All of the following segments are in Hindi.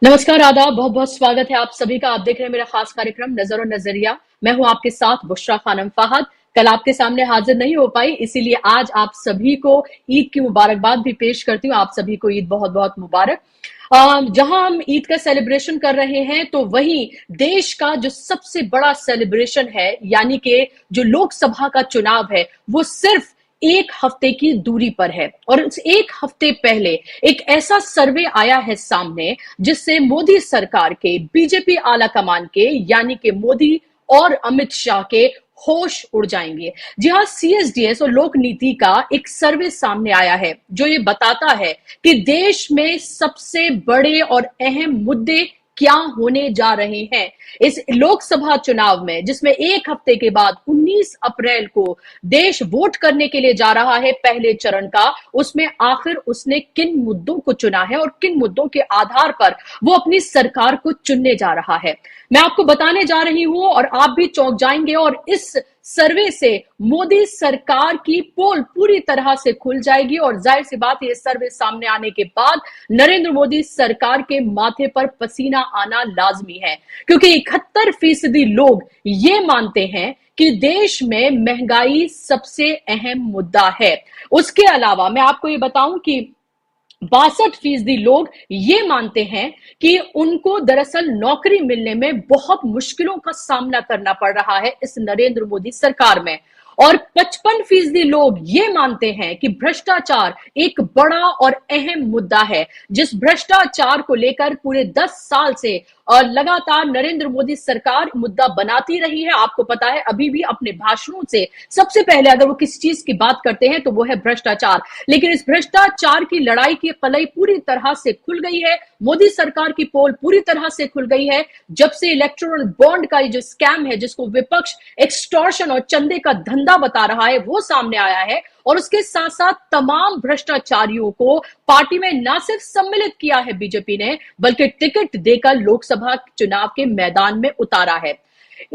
नमस्कार, आदाब, बहुत बहुत स्वागत है आप सभी का। आप देख रहे हैं मेरा खास कार्यक्रम नजर और नजरिया। मैं हूं आपके साथ बुशरा खानम फाहद। कल आपके सामने हाजिर नहीं हो पाई, इसीलिए आज आप सभी को ईद की मुबारकबाद भी पेश करती हूँ। आप सभी को ईद बहुत बहुत मुबारक। जहां हम ईद का सेलिब्रेशन कर रहे हैं, तो वहीं देश का जो सबसे बड़ा सेलिब्रेशन है, यानी कि जो लोकसभा का चुनाव है, वो सिर्फ एक हफ्ते की दूरी पर है। और उस एक हफ्ते पहले एक ऐसा सर्वे आया है सामने, जिससे मोदी सरकार के, बीजेपी आला कमान के, यानी कि मोदी और अमित शाह के होश उड़ जाएंगे। जी हाँ, सीएसडीएस और लोक नीति का एक सर्वे सामने आया है जो ये बताता है कि देश में सबसे बड़े और अहम मुद्दे क्या होने जा रहे हैं इस लोकसभा चुनाव में, जिसमें एक हफ्ते के बाद 19 अप्रैल को देश वोट करने के लिए जा रहा है पहले चरण का। उसमें आखिर उसने किन मुद्दों को चुना है और किन मुद्दों के आधार पर वो अपनी सरकार को चुनने जा रहा है, मैं आपको बताने जा रही हूं और आप भी चौंक जाएंगे। और इस सर्वे से मोदी सरकार की पोल पूरी तरह से खुल जाएगी और जाहिर सी बात, ये सर्वे सामने आने के बाद नरेंद्र मोदी सरकार के माथे पर पसीना आना लाजमी है, क्योंकि 71% लोग ये मानते हैं कि देश में महंगाई सबसे अहम मुद्दा है। उसके अलावा मैं आपको ये बताऊं कि 62% लोग ये मानते हैं कि उनको दरअसल नौकरी मिलने में बहुत मुश्किलों का सामना करना पड़ रहा है इस नरेंद्र मोदी सरकार में। और 55% लोग ये मानते हैं कि भ्रष्टाचार एक बड़ा और अहम मुद्दा है, जिस भ्रष्टाचार को लेकर पूरे 10 साल से और लगातार नरेंद्र मोदी सरकार मुद्दा बनाती रही है। आपको पता है, अभी भी अपने भाषणों से सबसे पहले अगर वो किसी चीज की बात करते हैं तो वो है भ्रष्टाचार। लेकिन इस भ्रष्टाचार की लड़ाई की कलई पूरी तरह से खुल गई है, मोदी सरकार की पोल पूरी तरह से खुल गई है, जब से इलेक्टोरल बॉन्ड का जो स्कैम है, जिसको विपक्ष एक्सटॉर्शन और चंदे का धंधा बता रहा है, वो सामने आया है। और उसके साथ साथ तमाम भ्रष्टाचारियों को पार्टी में ना सिर्फ सम्मिलित किया है बीजेपी ने, बल्कि टिकट देकर लोकसभा चुनाव के मैदान में उतारा है।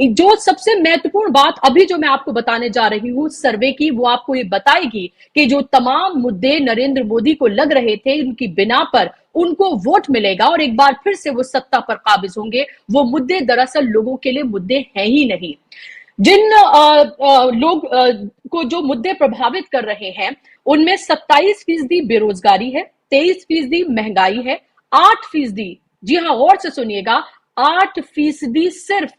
जो सबसे महत्वपूर्ण बात अभी जो मैं आपको बताने जा रही हूं सर्वे की, वो आपको ये बताएगी कि जो तमाम मुद्दे नरेंद्र मोदी को लग रहे थे, उनकी बिना पर उनको वोट मिलेगा और एक बार फिर से वो सत्ता पर काबिज होंगे, वो मुद्दे दरअसल लोगों के लिए मुद्दे हैं ही नहीं। जिन लोग को जो मुद्दे प्रभावित कर रहे हैं, उनमें 27% बेरोजगारी है, 23% महंगाई है, 8%, जी हाँ गौर से सुनिएगा, 8% सिर्फ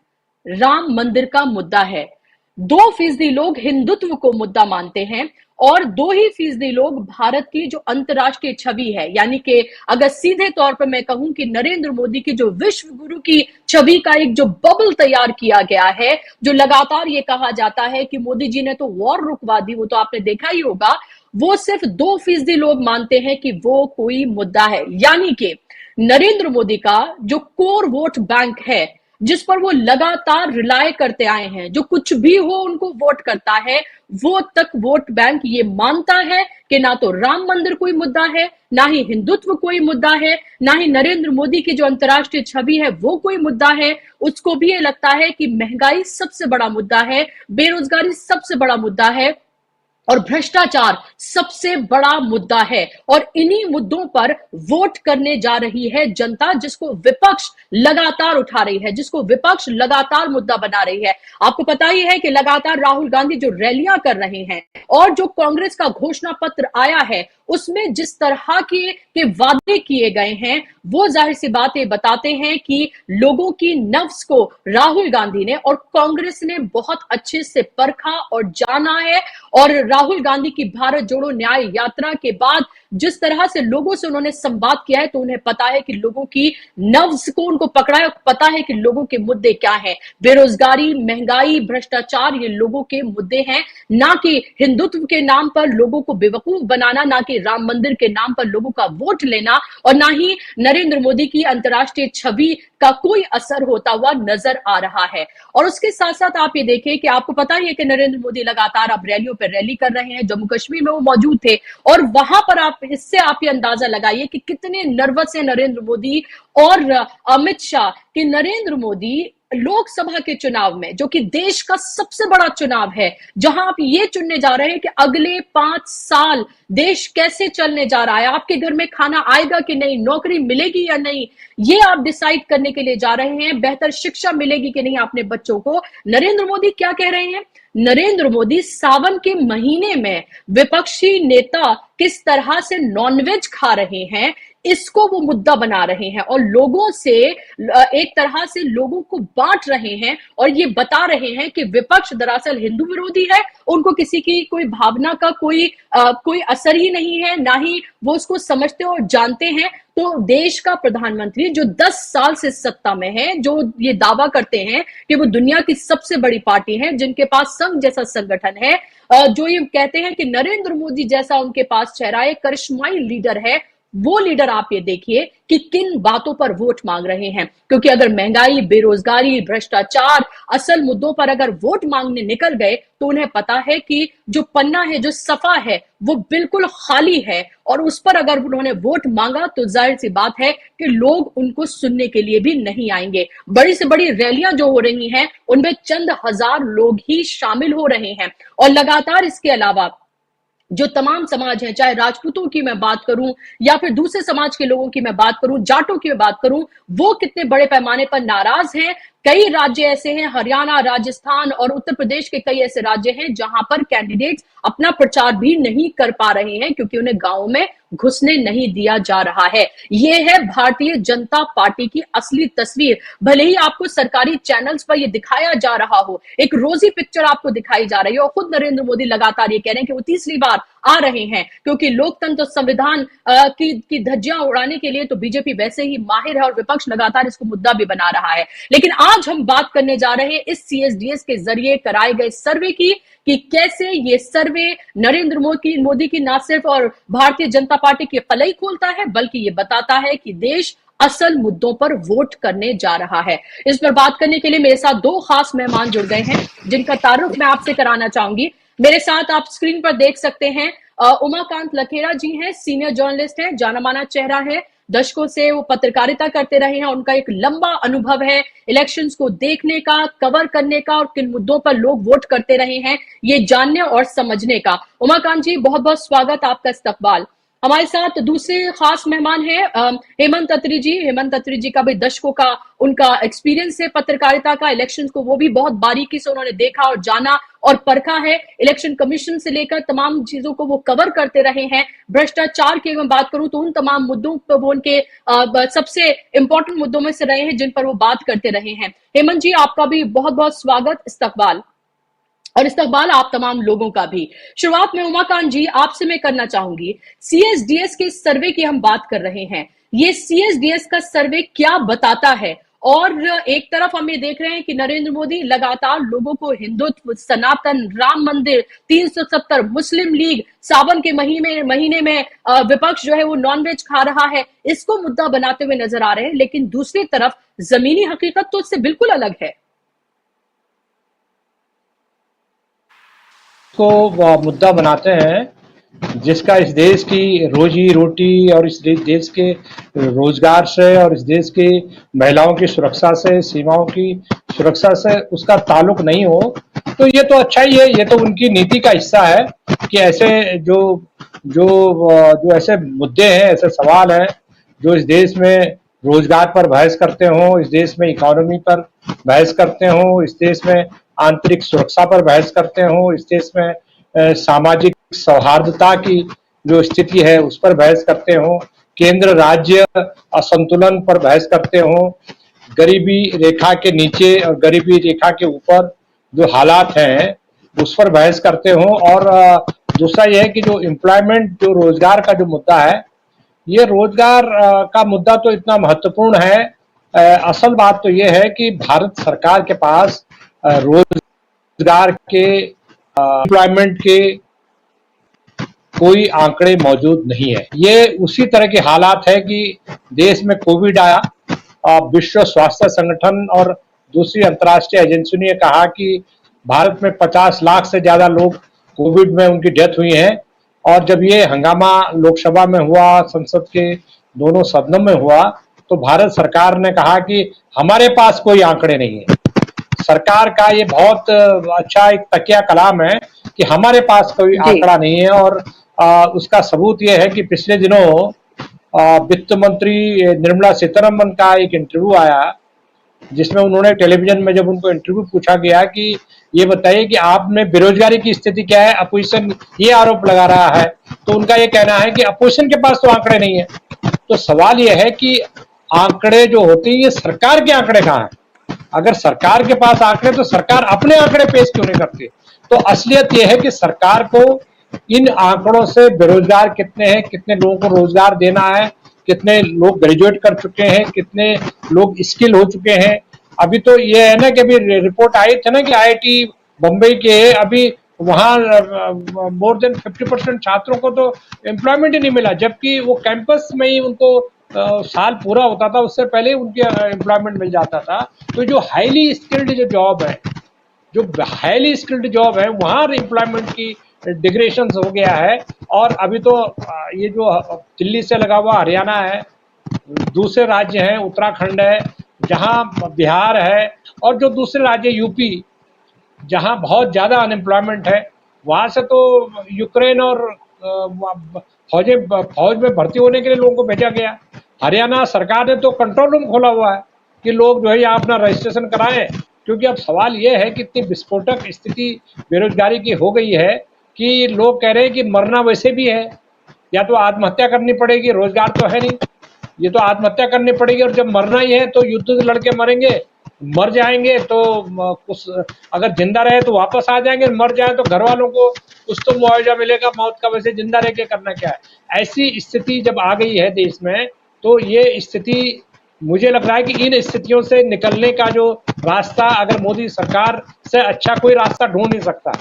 राम मंदिर का मुद्दा है। 2% लोग हिंदुत्व को मुद्दा मानते हैं और 2% लोग भारत की जो अंतर्राष्ट्रीय छवि है, यानी कि अगर सीधे तौर पर मैं कहूं कि नरेंद्र मोदी की जो विश्व गुरु की छवि का एक जो बबल तैयार किया गया है, जो लगातार ये कहा जाता है कि मोदी जी ने तो वॉर रुकवा दी, वो तो आपने देखा ही होगा, वो सिर्फ 2% लोग मानते हैं कि वो कोई मुद्दा है। यानी कि नरेंद्र मोदी का जो कोर वोट बैंक है, जिस पर वो लगातार रिलाय करते आए हैं, जो कुछ भी हो उनको वोट करता है, वो तक वोट बैंक ये मानता है कि ना तो राम मंदिर कोई मुद्दा है, ना ही हिंदुत्व कोई मुद्दा है, ना ही नरेंद्र मोदी की जो अंतर्राष्ट्रीय छवि है वो कोई मुद्दा है। उसको भी ये लगता है कि महंगाई सबसे बड़ा मुद्दा है, बेरोजगारी सबसे बड़ा मुद्दा है और भ्रष्टाचार सबसे बड़ा मुद्दा है। और इन्हीं मुद्दों पर वोट करने जा रही है जनता, जिसको विपक्ष लगातार उठा रही है, जिसको विपक्ष लगातार मुद्दा बना रही है। आपको पता ही है कि लगातार राहुल गांधी जो रैलियां कर रहे हैं और जो कांग्रेस का घोषणा पत्र आया है, उसमें जिस तरह के वादे किए गए हैं, वो जाहिर सी बात ये बताते हैं कि लोगों की नफ्स को राहुल गांधी ने और कांग्रेस ने बहुत अच्छे से परखा और जाना है। और राहुल गांधी की भारत जोड़ो न्याय यात्रा के बाद जिस तरह से लोगों से उन्होंने संवाद किया है, तो उन्हें पता है कि लोगों की नब्ज को उनको पकड़ा है, पता है कि लोगों के मुद्दे क्या हैं। बेरोजगारी, महंगाई, भ्रष्टाचार, ये लोगों के मुद्दे हैं, ना कि हिंदुत्व के नाम पर लोगों को बेवकूफ बनाना, ना कि राम मंदिर के नाम पर लोगों का वोट लेना, और ना ही नरेंद्र मोदी की अंतर्राष्ट्रीय छवि का कोई असर होता हुआ नजर आ रहा है। और उसके साथ साथ आप ये देखें कि आपको पता ही है कि नरेंद्र मोदी लगातार अब रैलियों पर रैली कर रहे हैं। जम्मू कश्मीर में वो मौजूद थे और वहां पर इससे आप ये अंदाजा लगाइए कि कितने नर्वस है नरेंद्र मोदी और अमित शाह, कि नरेंद्र मोदी लोकसभा के चुनाव में, जो कि देश का सबसे बड़ा चुनाव है, जहां आप ये चुनने जा रहे हैं कि अगले 5 साल देश कैसे चलने जा रहा है, आपके घर में खाना आएगा कि नहीं, नौकरी मिलेगी या नहीं, ये आप डिसाइड करने के लिए जा रहे हैं। बेहतर शिक्षा मिलेगी कि नहीं अपने बच्चों को। नरेंद्र मोदी क्या कह रहे हैं? नरेंद्र मोदी सावन के महीने में विपक्षी नेता किस तरह से नॉनवेज खा रहे हैं, इसको वो मुद्दा बना रहे हैं और लोगों से एक तरह से लोगों को बांट रहे हैं और ये बता रहे हैं कि विपक्ष दरअसल हिंदू विरोधी है, उनको किसी की कोई भावना का कोई असर ही नहीं है, ना ही वो उसको समझते और जानते हैं। तो देश का प्रधानमंत्री जो 10 साल से सत्ता में है, जो ये दावा करते हैं कि वो दुनिया की सबसे बड़ी पार्टी है, जिनके पास संघ जैसा संगठन है, जो ये कहते हैं कि नरेंद्र मोदी जैसा उनके पास चेहरा है, करिश्माई लीडर है, वो लीडर आप ये देखिए कि किन बातों पर वोट मांग रहे हैं। क्योंकि अगर महंगाई, बेरोजगारी, भ्रष्टाचार, असल मुद्दों पर अगर वोट मांगने निकल गए तो उन्हें पता है कि जो पन्ना है, जो सफा है, वो बिल्कुल खाली है और उस पर अगर उन्होंने वोट मांगा तो जाहिर सी बात है कि लोग उनको सुनने के लिए भी नहीं आएंगे। बड़ी से बड़ी रैलियां जो हो रही हैं उनमें चंद हजार लोग ही शामिल हो रहे हैं और लगातार इसके अलावा जो तमाम समाज हैं, चाहे राजपूतों की मैं बात करूं या फिर दूसरे समाज के लोगों की मैं बात करूं, जाटों की मैं बात करूं, वो कितने बड़े पैमाने पर नाराज हैं। कई राज्य ऐसे हैं, हरियाणा, राजस्थान और उत्तर प्रदेश के कई ऐसे राज्य हैं जहां पर कैंडिडेट्स अपना प्रचार भी नहीं कर पा रहे हैं क्योंकि उन्हें गांवों में घुसने नहीं दिया जा रहा है। ये है भारतीय जनता पार्टी की असली तस्वीर। भले ही आपको सरकारी चैनल्स पर ये दिखाया जा रहा हो, एक रोजी पिक्चर आपको दिखाई जा रही है और खुद नरेंद्र मोदी लगातार ये कह रहे हैं कि वो तीसरी बार आ रहे हैं क्योंकि लोकतंत्र और संविधान की धज्जियां उड़ाने के लिए तो बीजेपी वैसे ही माहिर है और विपक्ष लगातार इसको मुद्दा भी बना रहा है। लेकिन आज हम बात करने जा रहे हैं इस सीएसडीएस के जरिए कराए गए सर्वे की कि कैसे ये सर्वे नरेंद्र मोदी की ना सिर्फ और भारतीय जनता पार्टी की कलई खोलता है बल्कि ये बताता है कि देश असल मुद्दों पर वोट करने जा रहा है। इस पर बात करने के लिए मेरे साथ दो खास मेहमान जुड़ गए हैं जिनका तारुफ मैं आपसे कराना चाहूंगी। मेरे साथ आप स्क्रीन पर देख सकते हैं उमाकांत लखेड़ा जी हैं, सीनियर जर्नलिस्ट हैं, जाना माना चेहरा है, दशकों से वो पत्रकारिता करते रहे हैं, उनका एक लंबा अनुभव है इलेक्शंस को देखने का, कवर करने का और किन मुद्दों पर लोग वोट करते रहे हैं ये जानने और समझने का। उमाकांत जी, बहुत बहुत स्वागत, आपका इस्तकबाल। हमारे साथ दूसरे खास मेहमान हैं हेमंत अत्री जी। हेमंत अत्री जी का भी दशकों का उनका एक्सपीरियंस है पत्रकारिता का, इलेक्शंस को वो भी बहुत बारीकी से उन्होंने देखा और जाना और परखा है। इलेक्शन कमीशन से लेकर तमाम चीजों को वो कवर करते रहे हैं। भ्रष्टाचार की मैं बात करूं तो उन तमाम मुद्दों पर वो उनके सबसे इंपॉर्टेंट मुद्दों में से रहे हैं जिन पर वो बात करते रहे हैं। हेमंत जी, आपका भी बहुत बहुत स्वागत, इस्तकबाल, और इस्तकबाल आप तमाम लोगों का भी। शुरुआत में उमाकांत जी आपसे मैं करना चाहूंगी, सीएसडीएस के सर्वे की हम बात कर रहे हैं, ये सीएसडीएस का सर्वे क्या बताता है? और एक तरफ हम ये देख रहे हैं कि नरेंद्र मोदी लगातार लोगों को हिंदुत्व, सनातन, राम मंदिर, 370, मुस्लिम लीग, सावन के महीने में विपक्ष जो है वो नॉनवेज खा रहा है, इसको मुद्दा बनाते हुए नजर आ रहे हैं। लेकिन दूसरी तरफ जमीनी हकीकत तो इससे बिल्कुल अलग है। को मुद्दा बनाते हैं जिसका इस देश की रोजी रोटी और इस देश के रोजगार से और इस देश की महिलाओं की सुरक्षा से, सीमाओं की सुरक्षा से उसका ताल्लुक नहीं हो, तो ये तो अच्छा ही है। ये तो उनकी नीति का हिस्सा है कि ऐसे जो जो जो ऐसे मुद्दे हैं, ऐसे सवाल हैं जो इस देश में रोजगार पर बहस करते हो, इस देश में इकोनॉमी पर बहस करते हो, इस देश में आंतरिक सुरक्षा पर बहस करते हो, इस देश में सामाजिक सौहार्दता की जो स्थिति है उस पर बहस करते हो, केंद्र राज्य असंतुलन पर बहस करते हो, गरीबी रेखा के नीचे और गरीबी रेखा के ऊपर जो हालात हैं उस पर बहस करते हो। और दूसरा यह है कि जो एम्प्लॉयमेंट, जो रोजगार का जो मुद्दा है, ये रोजगार का मुद्दा तो इतना महत्वपूर्ण है। असल बात तो ये है कि भारत सरकार के पास रोजगार के, एम्प्लॉयमेंट के कोई आंकड़े मौजूद नहीं है। ये उसी तरह के हालात है कि देश में कोविड आया, विश्व स्वास्थ्य संगठन और दूसरी अंतर्राष्ट्रीय एजेंसी ने कहा कि भारत में 50 लाख से ज्यादा लोग कोविड में उनकी डेथ हुई है। और जब ये हंगामा लोकसभा में हुआ, संसद के दोनों सदनों में हुआ, तो भारत सरकार ने कहा कि हमारे पास कोई आंकड़े नहीं है। सरकार का ये बहुत अच्छा एक तकिया कलाम है कि हमारे पास कोई जी। आंकड़ा नहीं है। और उसका सबूत ये है कि पिछले दिनों वित्त मंत्री निर्मला सीतारमन का एक इंटरव्यू आया, जिसमें उन्होंने टेलीविजन में जब उनको इंटरव्यू पूछा गया कि ये बताइए कि आप में बेरोजगारी की स्थिति क्या है, अपोजिशन ये आरोप लगा रहा है, तो उनका ये कहना है कि अपोजिशन के पास तो आंकड़े नहीं है। तो सवाल ये है कि आंकड़े जो होते हैं ये सरकार के आंकड़े कहाँ हैं? अगर सरकार के पास आंकड़े तो सरकार अपने आंकड़े पेश क्यों नहीं करती? तो असलियत यह है कि सरकार को इन आंकड़ों से बेरोजगार कितने हैं, कितने लोगों को रोजगार देना है, कितने लोग ग्रेजुएट कर चुके हैं, कितने लोग स्किल हो चुके हैं। अभी तो ये है ना कि अभी रिपोर्ट आई थी ना कि आईआईटी बम्बई के अभी वहां मोर देन 50% छात्रों को तो एम्प्लॉयमेंट ही नहीं मिला, जबकि वो कैंपस में ही उनको साल पूरा होता था उससे पहले उनके एम्प्लॉयमेंट मिल जाता था। तो जो हाईली स्किल्ड जो जॉब है, जो हाईली स्किल्ड जॉब है, वहां एम्प्लॉयमेंट की डिग्रेशन हो गया है। और अभी तो ये जो दिल्ली से लगा हुआ हरियाणा है, दूसरे राज्य हैं, उत्तराखंड है, जहां बिहार है, और जो दूसरे राज्य यूपी, जहां बहुत ज्यादा अनएम्प्लॉयमेंट है, वहां से तो यूक्रेन और फौज में भर्ती होने के लिए लोगों को भेजा गया। हरियाणा सरकार ने तो कंट्रोल रूम खोला हुआ है कि लोग जो है यहाँ अपना रजिस्ट्रेशन कराएं, क्योंकि अब सवाल ये है कि इतनी विस्फोटक स्थिति बेरोजगारी की हो गई है कि लोग कह रहे हैं कि मरना वैसे भी है, या तो आत्महत्या करनी पड़ेगी, रोजगार तो है नहीं, ये तो आत्महत्या करनी पड़ेगी। और जब मरना ही है तो युद्ध लड़के मरेंगे, मर जाएंगे तो कुछ, अगर जिंदा रहे तो वापस आ जाएंगे, मर जाए तो घर वालों को कुछ तो मुआवजा मिलेगा मौत का, वैसे जिंदा रह के करना क्या है। ऐसी स्थिति जब आ गई है देश में, तो ये स्थिति, मुझे लग रहा है कि इन स्थितियों से निकलने का जो रास्ता, अगर मोदी सरकार से अच्छा कोई रास्ता ढूंढ नहीं सकता।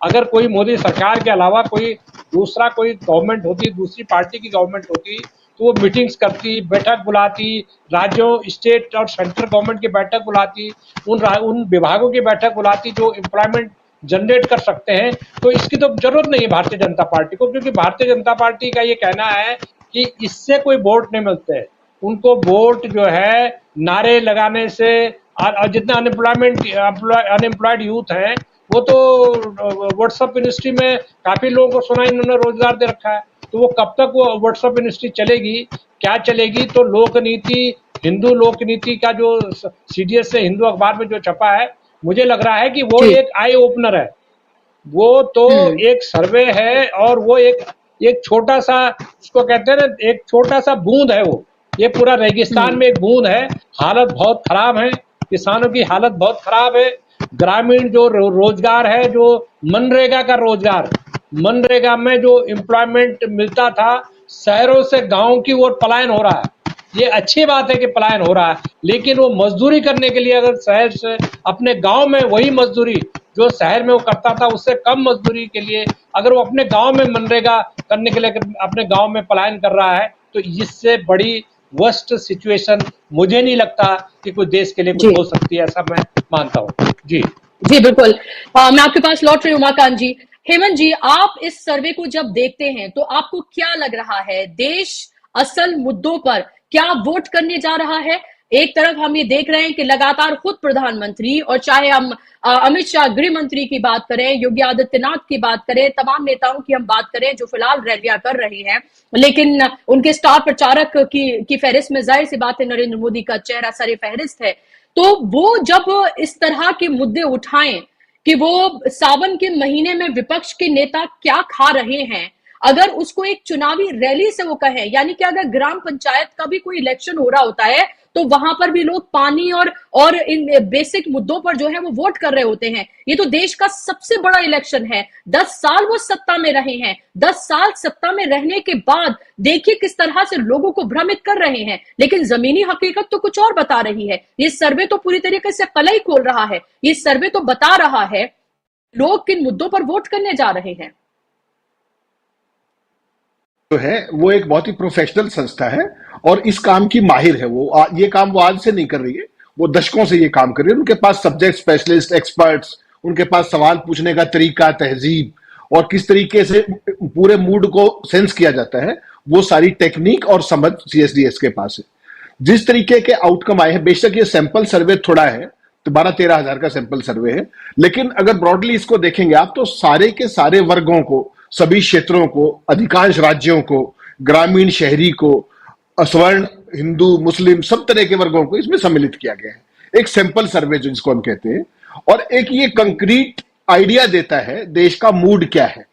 अगर कोई मोदी सरकार के अलावा कोई दूसरा कोई गवर्नमेंट होती, दूसरी पार्टी की गवर्नमेंट होती, तो वो मीटिंग्स करती, बैठक बुलाती, राज्यों, स्टेट और सेंट्रल गवर्नमेंट की बैठक बुलाती, उन विभागों की बैठक बुलाती जो एम्प्लॉयमेंट जनरेट कर सकते हैं। तो इसकी तो जरूरत नहीं है भारतीय जनता पार्टी को, क्योंकि भारतीय जनता पार्टी का ये कहना है कि इससे कोई वोट नहीं मिलते हैं। उनको वोट जो है नारे लगाने से, और जितना अनएम्प्लॉयड यूथ है, वो तो व्हाट्सएप इंडस्ट्री में काफी लोगों को सुना इन्होंने रोजगार दे रखा है। तो वो कब तक वो व्हाट्सएप इंडस्ट्री चलेगी, क्या चलेगी? तो लोकनीति, हिंदू लोकनीति का जो सीडीएस से हिंदू अखबार में जो छपा है, मुझे लग रहा है कि वो एक आई ओपनर है। वो तो एक सर्वे है, और वो एक छोटा सा, उसको कहते हैं ना, एक छोटा सा बूंद है वो। ये पूरा रेगिस्तान में एक बूंद है। हालत बहुत खराब है, किसानों की हालत बहुत खराब है। ग्रामीण जो रोजगार है, जो मनरेगा का रोजगार, मनरेगा में जो एम्प्लॉयमेंट मिलता था, शहरों से गांव की ओर पलायन हो रहा है। ये अच्छी बात है कि पलायन हो रहा है, लेकिन वो मजदूरी करने के लिए अगर शहर से अपने गांव में वही मजदूरी जो शहर में वो करता था उससे कम मजदूरी के लिए अगर वो अपने गांव में मनरेगा करने के लिए अपने गांव में पलायन कर रहा है, तो इससे बड़ी वर्स्ट सिचुएशन मुझे नहीं लगता कि कोई देश के लिए कुछ हो सकती है, ऐसा मैं मानता हूँ। जी जी बिल्कुल। मैं आपके पास लौट रही हूँ उमाकांत जी। हेमंत जी, आप इस सर्वे को जब देखते हैं तो आपको क्या लग रहा है, देश असल मुद्दों पर क्या वोट करने जा रहा है? एक तरफ हम ये देख रहे हैं कि लगातार खुद प्रधानमंत्री, और चाहे हम अमित शाह गृह मंत्री की बात करें, योगी आदित्यनाथ की बात करें, तमाम नेताओं की हम बात करें जो फिलहाल रैलियां कर रहे हैं, लेकिन उनके स्टार प्रचारक की फहरिस्त में जाहिर सी बात है नरेंद्र मोदी का चेहरा सरे फहरिस्त है। तो वो जब इस तरह के मुद्दे उठाएं कि वो सावन के महीने में विपक्ष के नेता क्या खा रहे हैं, अगर उसको एक चुनावी रैली से वो कहें, यानी कि अगर ग्राम पंचायत का भी कोई इलेक्शन हो रहा होता है तो वहां पर भी लोग पानी और इन बेसिक मुद्दों पर जो है वो वोट कर रहे होते हैं। ये तो देश का सबसे बड़ा इलेक्शन है। 10 साल वो सत्ता में रहे हैं, 10 साल सत्ता में रहने के बाद देखिए किस तरह से लोगों को भ्रमित कर रहे हैं, लेकिन जमीनी हकीकत तो कुछ और बता रही है। ये सर्वे तो पूरी तरीके से कलई खोल रहा है। ये सर्वे तो बता रहा है लोग किन मुद्दों पर वोट करने जा रहे हैं। जो है वो एक बहुत ही प्रोफेशनल संस्था है और इस काम की माहिर है। वो ये काम वो आज से नहीं कर रही है, वो दशकों से ये काम कर रही है। उनके पास सब्जेक्ट स्पेशलिस्ट, एक्सपर्ट्स, उनके पास सवाल पूछने का तरीका, तहजीब और किस तरीके से पूरे मूड को सेंस किया जाता है, वो सारी टेक्निक और समझ सीएसडीएस के पास है। जिस तरीके के आउटकम आए हैं, बेशक ये सैंपल सर्वे थोड़ा है, 12-13 हजार का सैंपल सर्वे है। लेकिन अगर ब्रॉडली इसको देखेंगे आप, तो सारे के सारे वर्गों को, सभी क्षेत्रों को, अधिकांश राज्यों को, ग्रामीण शहरी को, असवर्ण, हिंदू, मुस्लिम, सब तरह के वर्गों को इसमें सम्मिलित किया गया है। एक सैंपल सर्वे जो जिसको हम कहते हैं, और एक ये कंक्रीट आइडिया देता है देश का मूड क्या है,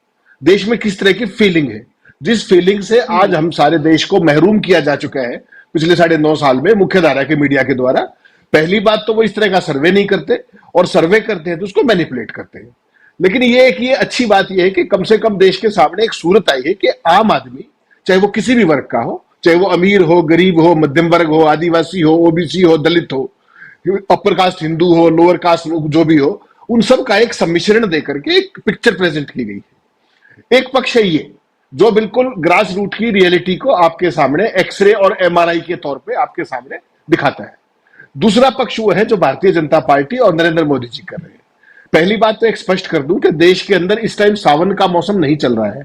देश में किस तरह की फीलिंग है, जिस फीलिंग से आज हम सारे देश को महरूम किया जा चुका है पिछले 9.5 साल में मुख्यधारा के मीडिया के द्वारा। पहली बात तो वो इस तरह का सर्वे नहीं करते, और सर्वे करते हैं तो उसको मैनिपुलेट करते हैं। लेकिन ये अच्छी बात ये है कि कम से कम देश के सामने एक सूरत आई है कि आम आदमी, चाहे वो किसी भी वर्ग का हो, चाहे वो अमीर हो, गरीब हो, मध्यम वर्ग हो, आदिवासी हो, ओबीसी हो, दलित हो, अपर कास्ट हिंदू हो, लोअर कास्ट जो भी हो, उन सब का एक सम्मिश्रण देकर के एक पिक्चर प्रेजेंट की गई है। एक पक्ष है ये जो बिल्कुल ग्रास रूट की रियलिटी को आपके सामने एक्सरे और एमआरआई के तौर पे आपके सामने दिखाता है। दूसरा पक्ष वो है जो भारतीय जनता पार्टी और नरेंद्र मोदी जी कर रहे हैं। पहली बात तो एक स्पष्ट कर दूं कि देश के अंदर इस टाइम सावन का मौसम नहीं चल रहा है।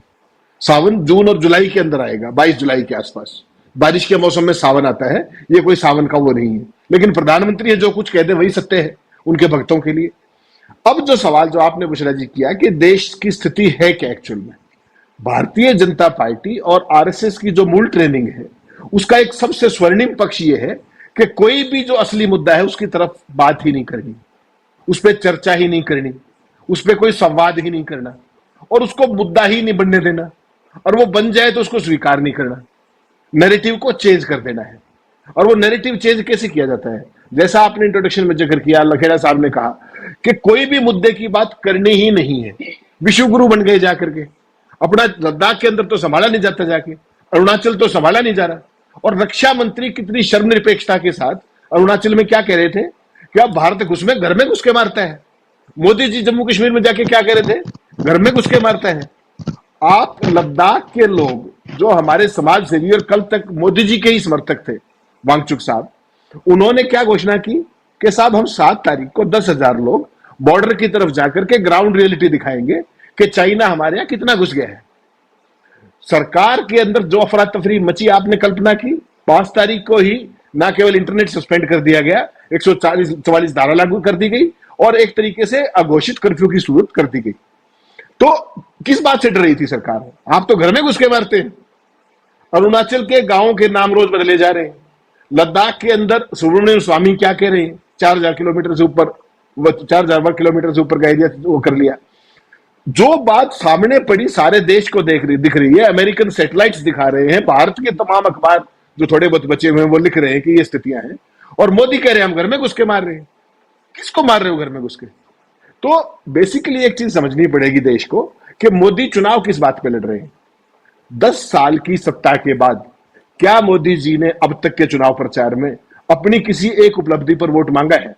सावन जून और जुलाई के अंदर आएगा, 22 जुलाई के आसपास बारिश के मौसम में सावन आता है। ये कोई सावन का वो नहीं है। लेकिन प्रधानमंत्री जो कुछ कहते वही सत्य है उनके भक्तों के लिए। अब जो सवाल जो आपने बुशरा जी किया कि देश की स्थिति है क्या एक्चुअल में, भारतीय जनता पार्टी और आरएसएस की जो मूल ट्रेनिंग है उसका एक सबसे स्वर्णिम पक्ष ये है कि कोई भी जो असली मुद्दा है उसकी तरफ बात ही नहीं करनी, उस पर चर्चा ही नहीं करनी, उस पर कोई संवाद ही नहीं करना, और उसको मुद्दा ही नहीं बनने देना, और वो बन जाए तो उसको स्वीकार नहीं करना। नैरेटिव को चेंज कर देना है। और वो नैरेटिव चेंज कैसे किया जाता है, जैसा आपने इंट्रोडक्शन में जिक्र किया, लखेड़ा साहब ने कहा कि कोई भी मुद्दे की बात करनी ही नहीं है। विश्व गुरु बन गए जाकर के, अपना लद्दाख के अंदर तो संभाला नहीं जाता, जाके अरुणाचल तो संभाला नहीं जा रहा। और रक्षा मंत्री कितनी शर्मनिरपेक्षता के साथ अरुणाचल में क्या कह रहे थे कि अब भारत घुस में घर में घुस के मारता है। मोदी जी जम्मू कश्मीर में जाके क्या कह रहे थे, घर में घुस के मारता है। आप लद्दाख के लोग जो हमारे समाज सेवी और कल तक मोदी जी के ही समर्थक थे, वांगचुक साहब, उन्होंने क्या घोषणा की कि साहब हम 7 तारीख को 10,000 लोग बॉर्डर की तरफ जाकर के ग्राउंड रियलिटी दिखाएंगे कि चाइना हमारे यहां कितना घुस गया है। सरकार के अंदर जो अफरा तफरी मची आपने कल्पना की, 5 तारीख को ही ना केवल इंटरनेट सस्पेंड कर दिया गया, 144 धारा लागू कर दी गई, और एक तरीके से अघोषित कर्फ्यू की सूरत कर दी गई। तो किस बात से डर रही थी सरकार? आप तो घर में घुस के मारते हैं। अरुणाचल के गांवों के नाम रोज बदले जा रहे हैं। लद्दाख के अंदर सुब्रमण्यम स्वामी क्या कह रहे हैं, 4,000 किलोमीटर से ऊपर, 4,000 वर्ग किलोमीटर से ऊपर का एरिया वो कर लिया। जो बात सामने पड़ी सारे देश को दिख रही है, अमेरिकन सैटेलाइट्स दिखा रहे हैं, भारत के तमाम अखबार जो थोड़े बहुत बचे हुए हैं वो लिख रहे हैं कि ये स्थितियां हैं, और मोदी कह रहे हैं हम घर में घुस के मार रहे हैं। किसको मार रहे हो घर में घुस के? तो बेसिकली एक चीज समझनी पड़ेगी देश को कि मोदी चुनाव किस बात पे लड़ रहे हैं। 10 साल की सत्ता के बाद क्या मोदी जी ने अब तक के चुनाव प्रचार में अपनी किसी एक उपलब्धि पर वोट मांगा है?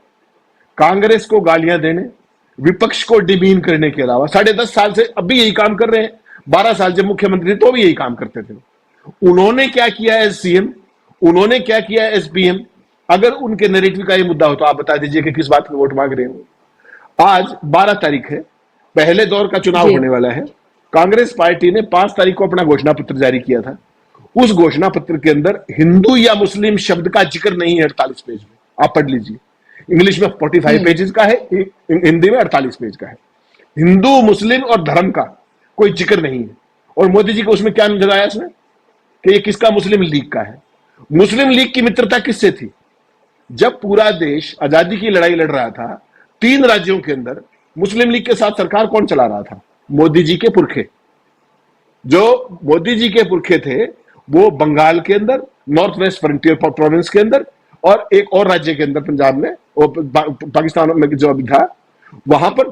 कांग्रेस को गालियां देने, विपक्ष को डिमीन करने के अलावा 10.5 साल से अब भी यही काम कर रहे हैं। 12 साल जब मुख्यमंत्री तो भी यही काम करते थे। उन्होंने क्या किया एज सीएम, उन्होंने क्या किया एज पीएम? अगर उनके नैरेटिव का ये मुद्दा हो तो आप बता दीजिए कि किस बात पे वोट मांग रहे हो। आज 12 तारीख है, पहले दौर का चुनाव होने वाला है। कांग्रेस पार्टी ने 5 तारीख को अपना घोषणा पत्र जारी किया था। उस घोषणा पत्र के अंदर हिंदू या मुस्लिम शब्द का जिक्र नहीं है। 48 पेज में आप पढ़ लीजिए, इंग्लिश में 45 पेजेस का है, हिंदी में 48 पेज का है। हिंदू मुस्लिम और धर्म का कोई जिक्र नहीं है। और मोदी जी को उसमें क्या नजर आया इसमें कि ये किसका, मुस्लिम लीग का है। मुस्लिम लीग की मित्रता किससे थी? जब पूरा देश आजादी की लड़ाई लड़ रहा था, 3 राज्यों के अंदर मुस्लिम लीग के साथ सरकार कौन चला रहा था? मोदी जी के पुरखे। जो मोदी जी के पुरखे थे वो बंगाल के अंदर, नॉर्थ वेस्ट फ्रंटियर प्रोविंस के अंदर, और एक और राज्य के अंदर पंजाब में, पाकिस्तान में जो अभी था, वहां पर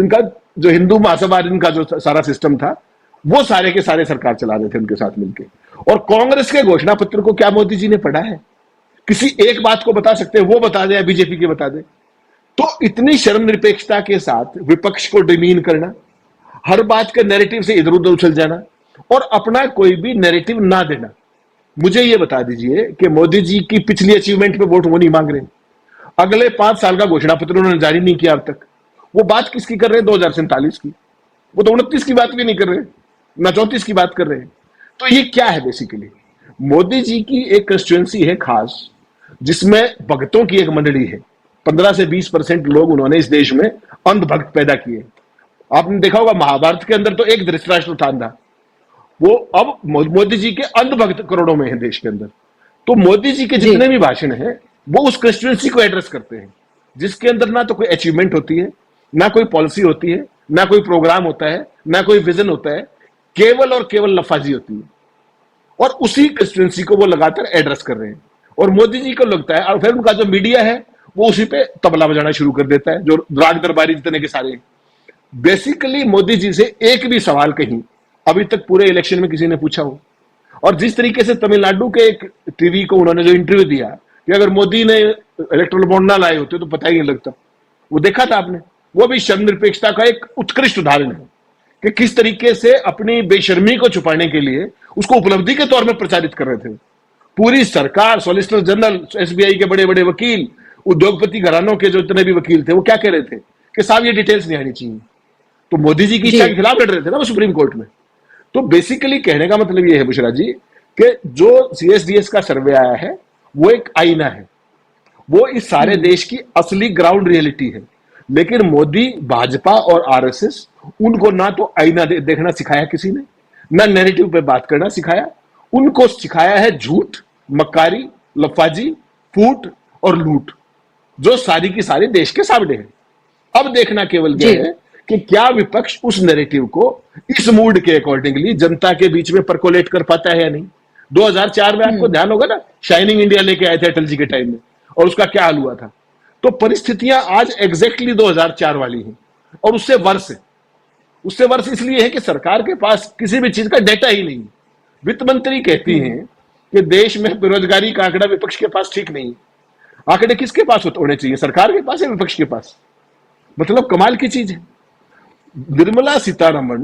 इनका जो हिंदू महासभा, इनका जो सारा सिस्टम था वो सारे के सारे सरकार चला रहे थे उनके साथ मिलकर। और कांग्रेस के घोषणा पत्र को क्या मोदी जी ने पढ़ा है? किसी एक बात को बता सकते हैं, वो बता दे या बीजेपी की बता दे। तो इतनी शर्मनिरपेक्षता के साथ विपक्ष को डिमीन करना, हर बात के नैरेटिव से इधर उधर उछल जाना, और अपना कोई भी नैरेटिव ना देना। मुझे ये बता दीजिए कि मोदी जी की पिछली अचीवमेंट पे वोट वो नहीं मांग रहे। अगले 5 साल का घोषणा पत्र उन्होंने जारी नहीं किया अब तक। वो बात किसकी कर रहे हैं? 2047 की। वो तो 29 की बात भी नहीं कर रहे, ना 34 की बात कर रहे हैं। तो ये क्या है? बेसिकली मोदी जी की एक कंस्टिट्यूएंसी है खास, जिसमें भक्तों की एक मंडली है। 15 से 20% लोग उन्होंने इस देश में अंधभक्त पैदा किए। आपने देखा होगा महाभारत के अंदर तो एक धृतराष्ट्र था, वो अब मोदी जी के अंधभक्त करोड़ों में है देश के अंदर। तो मोदी जी के जितने भी भाषण हैं वो उस कंस्टिट्यूएंसी को एड्रेस करते हैं, जिसके अंदर ना तो कोई अचीवमेंट होती है, ना कोई पॉलिसी होती है, ना कोई प्रोग्राम होता है, ना कोई विजन होता है, केवल और केवल लफाजी होती है। और उसी कंस्टिट्यूएंसी को वो लगातार एड्रेस कर रहे हैं। और मोदी जी को लगता है, और फिर उनका जो मीडिया है वो उसी पे तबला बजाना शुरू कर देता है, जो राग दरबारी जितने के सारे। बेसिकली मोदी जी से एक भी सवाल कहीं अभी तक पूरे इलेक्शन में किसी ने पूछा हो। और जिस तरीके से तमिलनाडु के एक टीवी को उन्होंने जो इंटरव्यू दिया कि अगर मोदी ने इलेक्टोरल बॉन्ड ना लाए होते तो पता ही नहीं लगता, वो देखा था आपने। वो भी शर्मनिरपेक्षता का एक उत्कृष्ट उदाहरण है कि किस तरीके से अपनी बेशर्मी को छुपाने के लिए उसको उपलब्धि के तौर में प्रचारित कर रहे थे। पूरी सरकार, सॉलिसिटर जनरल, एसबीआई के बड़े बड़े वकील, उद्योगपति घरानों के जो इतने भी वकील थे, वो क्या कह रहे थे कि साहब ये डिटेल्स नहीं आनी चाहिए। तो मोदी जी की इच्छा के खिलाफ लड़ रहे थे ना वो सुप्रीम कोर्ट में। तो बेसिकली कहने का मतलब ये है बुशरा जी कि जो सीएसडीएस का सर्वे आया है वो एक आईना है, वो इस सारे देश की असली ग्राउंड रियलिटी है। लेकिन मोदी, भाजपा और आरएसएस, उनको ना तो आईना देखना सिखाया किसी ने, ना नैरेटिव पे बात करना सिखाया। उनको सिखाया है झूठ, मक्कारी, लफाजी, फूट और लूट, जो सारी की सारी देश के सामने है। अब देखना केवल यह है कि क्या विपक्ष उस नैरेटिव को इस मूड के अकॉर्डिंगली जनता के बीच में परकोलेट कर पाता है या नहीं। 2004 में आपको ध्यान होगा ना, शाइनिंग इंडिया लेके आए थे अटल जी के टाइम में, और उसका क्या हाल हुआ था। तो परिस्थितियां आज एग्जैक्टली 2004 वाली हैं और उससे वर्ष है। उससे वर्ष इसलिए है कि सरकार के पास किसी भी चीज का डेटा ही नहीं है। वित्त मंत्री कहती हैं कि देश में बेरोजगारी का आंकड़ा विपक्ष के पास ठीक नहीं है। आंकड़े किसके पास होने चाहिए, सरकार के पास या विपक्ष के पास? मतलब कमाल की चीज है। निर्मला सीतारमण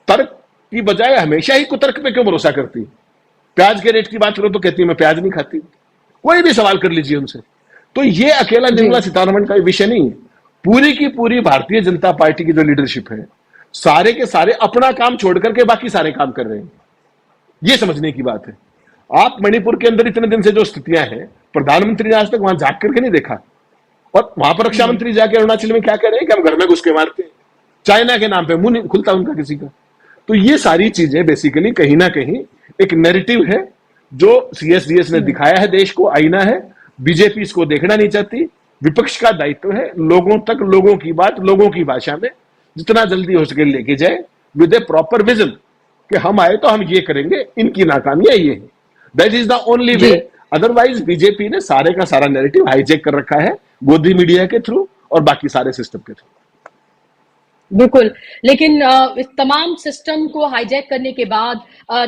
तर्क की बजाय हमेशा ही कुतर्क पे क्यों भरोसा करती है? प्याज के रेट की बात करो तो कहती है मैं प्याज नहीं खाती। कोई भी सवाल कर लीजिए उनसे। तो ये अकेला निर्मला सीतारमण का विषय नहीं है। पूरी की पूरी भारतीय जनता पार्टी की जो लीडरशिप है, सारे के सारे अपना काम छोड़ करके बाकी सारे काम कर रहे हैं। ये समझने की बात है। आप मणिपुर के अंदर इतने दिन से जो स्थितियां हैं, प्रधानमंत्री ने आज तक वहां झांक करके नहीं देखा। और वहां पर रक्षा मंत्री जाके अरुणाचल में क्या कह रहे हैं कि हम घर में घुस के मारते हैं। चाइना के नाम पे मुंह नहीं खुलता उनका किसी का। तो ये सारी चीजें बेसिकली कहीं ना कहीं एक नैरेटिव है जो सीएसडीएस ने दिखाया है, देश को आईना है। बीजेपी इसको देखना नहीं चाहती। विपक्ष का दायित्व है लोगों तक लोगों की बात लोगों की भाषा में जितना जल्दी हो सके लेके जाए, विद ए प्रॉपर विजन कि हम आए तो हम ये करेंगे, इनकी नाकामियां ये है। That is the only way. Otherwise BJP ने सारे का सारा नैरेटिव हाईजैक कर रखा है गोदी मीडिया के थ्रू और बाकी सारे सिस्टम के थ्रू। बिल्कुल, लेकिन इस तमाम सिस्टम को हाईजैक करने के बाद,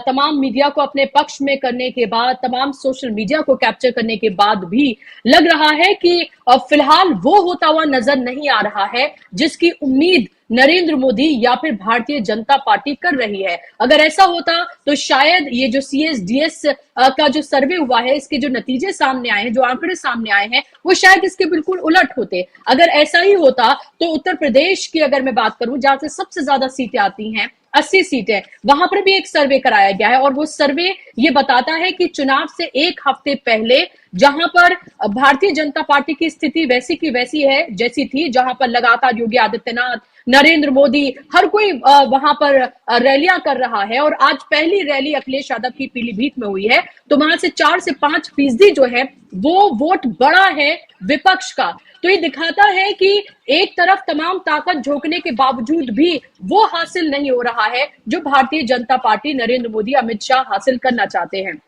तमाम मीडिया को अपने पक्ष में करने के बाद, तमाम सोशल मीडिया को कैप्चर करने के बाद भी लग रहा है कि फिलहाल वो होता हुआ नजर नहीं आ रहा है जिसकी उम्मीद नरेंद्र मोदी या फिर भारतीय जनता पार्टी कर रही है। अगर ऐसा होता तो शायद ये जो सीएसडीएस का जो सर्वे हुआ है, इसके जो नतीजे सामने आए हैं, जो आंकड़े सामने आए हैं, वो शायद इसके बिल्कुल उलट होते। अगर ऐसा ही होता तो उत्तर प्रदेश की अगर मैं बात करूं, जहां से सबसे ज्यादा सीटें आती हैं, 80 सीटें, वहां पर भी एक सर्वे कराया गया है और वो सर्वे ये बताता है कि चुनाव से एक हफ्ते पहले जहां पर भारतीय जनता पार्टी की स्थिति वैसी की वैसी है जैसी थी, जहां पर लगातार योगी आदित्यनाथ, नरेंद्र मोदी, हर कोई वहां पर रैलियां कर रहा है। और आज पहली रैली अखिलेश यादव की पीलीभीत में हुई है, तो वहां से 4 से 5% जो है वो वोट बड़ा है विपक्ष का। तो ये दिखाता है कि एक तरफ तमाम ताकत झोंकने के बावजूद भी वो हासिल नहीं हो रहा है जो भारतीय जनता पार्टी, नरेंद्र मोदी, अमित शाह हासिल करना चाहते हैं।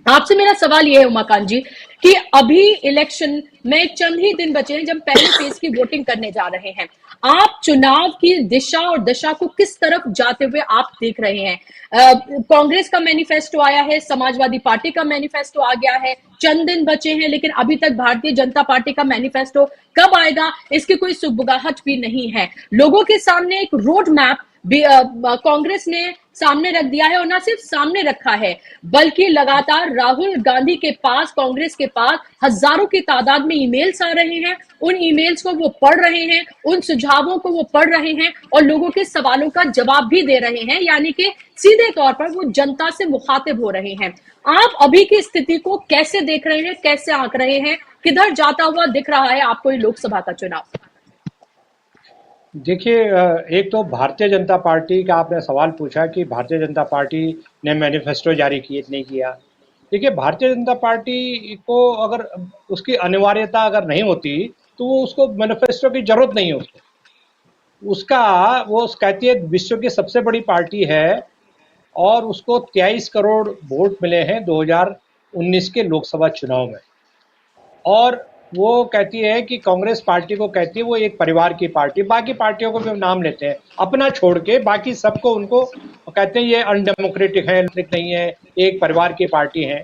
आपसे मेरा सवाल यह है उमाकांत जी कि अभी इलेक्शन में चंद ही दिन बचे हैं जब पहले फेज की वोटिंग करने जा रहे हैं। आप चुनाव की दिशा और दशा को किस तरफ जाते हुए आप देख रहे हैं? कांग्रेस का मैनिफेस्टो आया है, समाजवादी पार्टी का मैनिफेस्टो आ गया है, चंद दिन बचे हैं, लेकिन अभी तक भारतीय जनता पार्टी का मैनिफेस्टो कब आएगा इसकी कोई सुगबुगाहट भी नहीं है। लोगों के सामने एक रोड मैप कांग्रेस ने सामने रख दिया है, और ना सिर्फ सामने रखा है बल्कि लगातार राहुल गांधी के पास, कांग्रेस के पास हजारों की तादाद में ईमेल्स आ रहे हैं। उन ईमेल्स को वो पढ़ रहे हैं, उन सुझावों को वो पढ़ रहे हैं और लोगों के सवालों का जवाब भी दे रहे हैं, यानी कि सीधे तौर पर वो जनता से मुखातिब हो रहे हैं। आप अभी की स्थिति को कैसे देख रहे हैं, कैसे आंक रहे हैं? किधर जाता हुआ दिख रहा है आपको ये लोकसभा का चुनाव? देखिए, एक तो भारतीय जनता पार्टी का आपने सवाल पूछा कि भारतीय जनता पार्टी ने मैनिफेस्टो जारी किए नहीं किया। देखिए, भारतीय जनता पार्टी को अगर उसकी अनिवार्यता अगर नहीं होती तो वो उसको मैनिफेस्टो की जरूरत नहीं होती। उसका वो कहती है विश्व की सबसे बड़ी पार्टी है और उसको 23 करोड़ वोट मिले हैं 2019 के लोकसभा चुनाव में। और वो कहती है कि कांग्रेस पार्टी को कहती है वो एक परिवार की पार्टी, बाकी पार्टियों को भी नाम लेते हैं अपना छोड़ के, बाकी सबको उनको कहते हैं ये अनडेमोक्रेटिक है, नहीं है, एक परिवार की पार्टी है।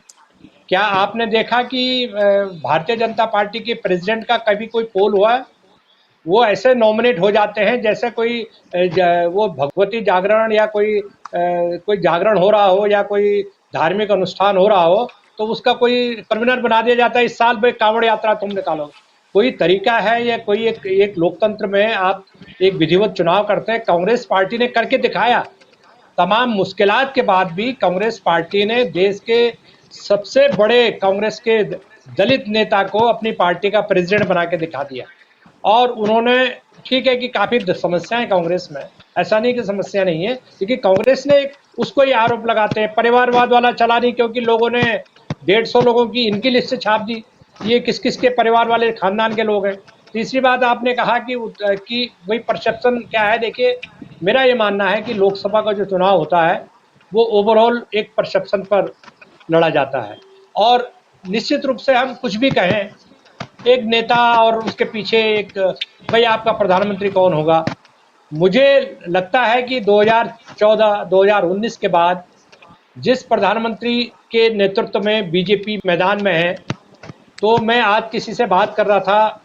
क्या आपने देखा कि भारतीय जनता पार्टी के प्रेसिडेंट का कभी कोई पोल हुआ है? वो ऐसे नॉमिनेट हो जाते हैं जैसे कोई वो भगवती जागरण या कोई जागरण हो रहा हो या कोई धार्मिक अनुष्ठान हो रहा हो तो उसका कोई कन्वीनर बना दिया जाता है, इस साल भाई कांवड़ यात्रा तुम निकालो। कोई तरीका है या कोई एक लोकतंत्र में आप एक विधिवत चुनाव करते हैं? कांग्रेस पार्टी ने करके दिखाया। तमाम मुश्किलात के बाद भी कांग्रेस पार्टी ने देश के सबसे बड़े कांग्रेस के दलित नेता को अपनी पार्टी का प्रेसिडेंट बना के दिखा दिया। और उन्होंने, ठीक है कि काफी समस्याएं कांग्रेस में, ऐसा नहीं कि समस्या नहीं है, क्योंकि कांग्रेस ने उसको ये आरोप लगाते हैं परिवारवाद वाला चला नहीं, क्योंकि लोगों ने 150 लोगों की इनकी लिस्ट छाप दी, ये किस किस के परिवार वाले खानदान के लोग हैं। तीसरी बात आपने कहा कि वही परसेप्शन क्या है। देखिए, मेरा ये मानना है कि लोकसभा का जो चुनाव होता है वो ओवरऑल एक परसेप्शन पर लड़ा जाता है। और निश्चित रूप से हम कुछ भी कहें, एक नेता और उसके पीछे एक भाई आपका प्रधानमंत्री कौन होगा, मुझे लगता है कि 2014-2019 के बाद जिस प्रधानमंत्री के नेतृत्व में बीजेपी मैदान में है, तो मैं आज किसी से बात कर रहा था,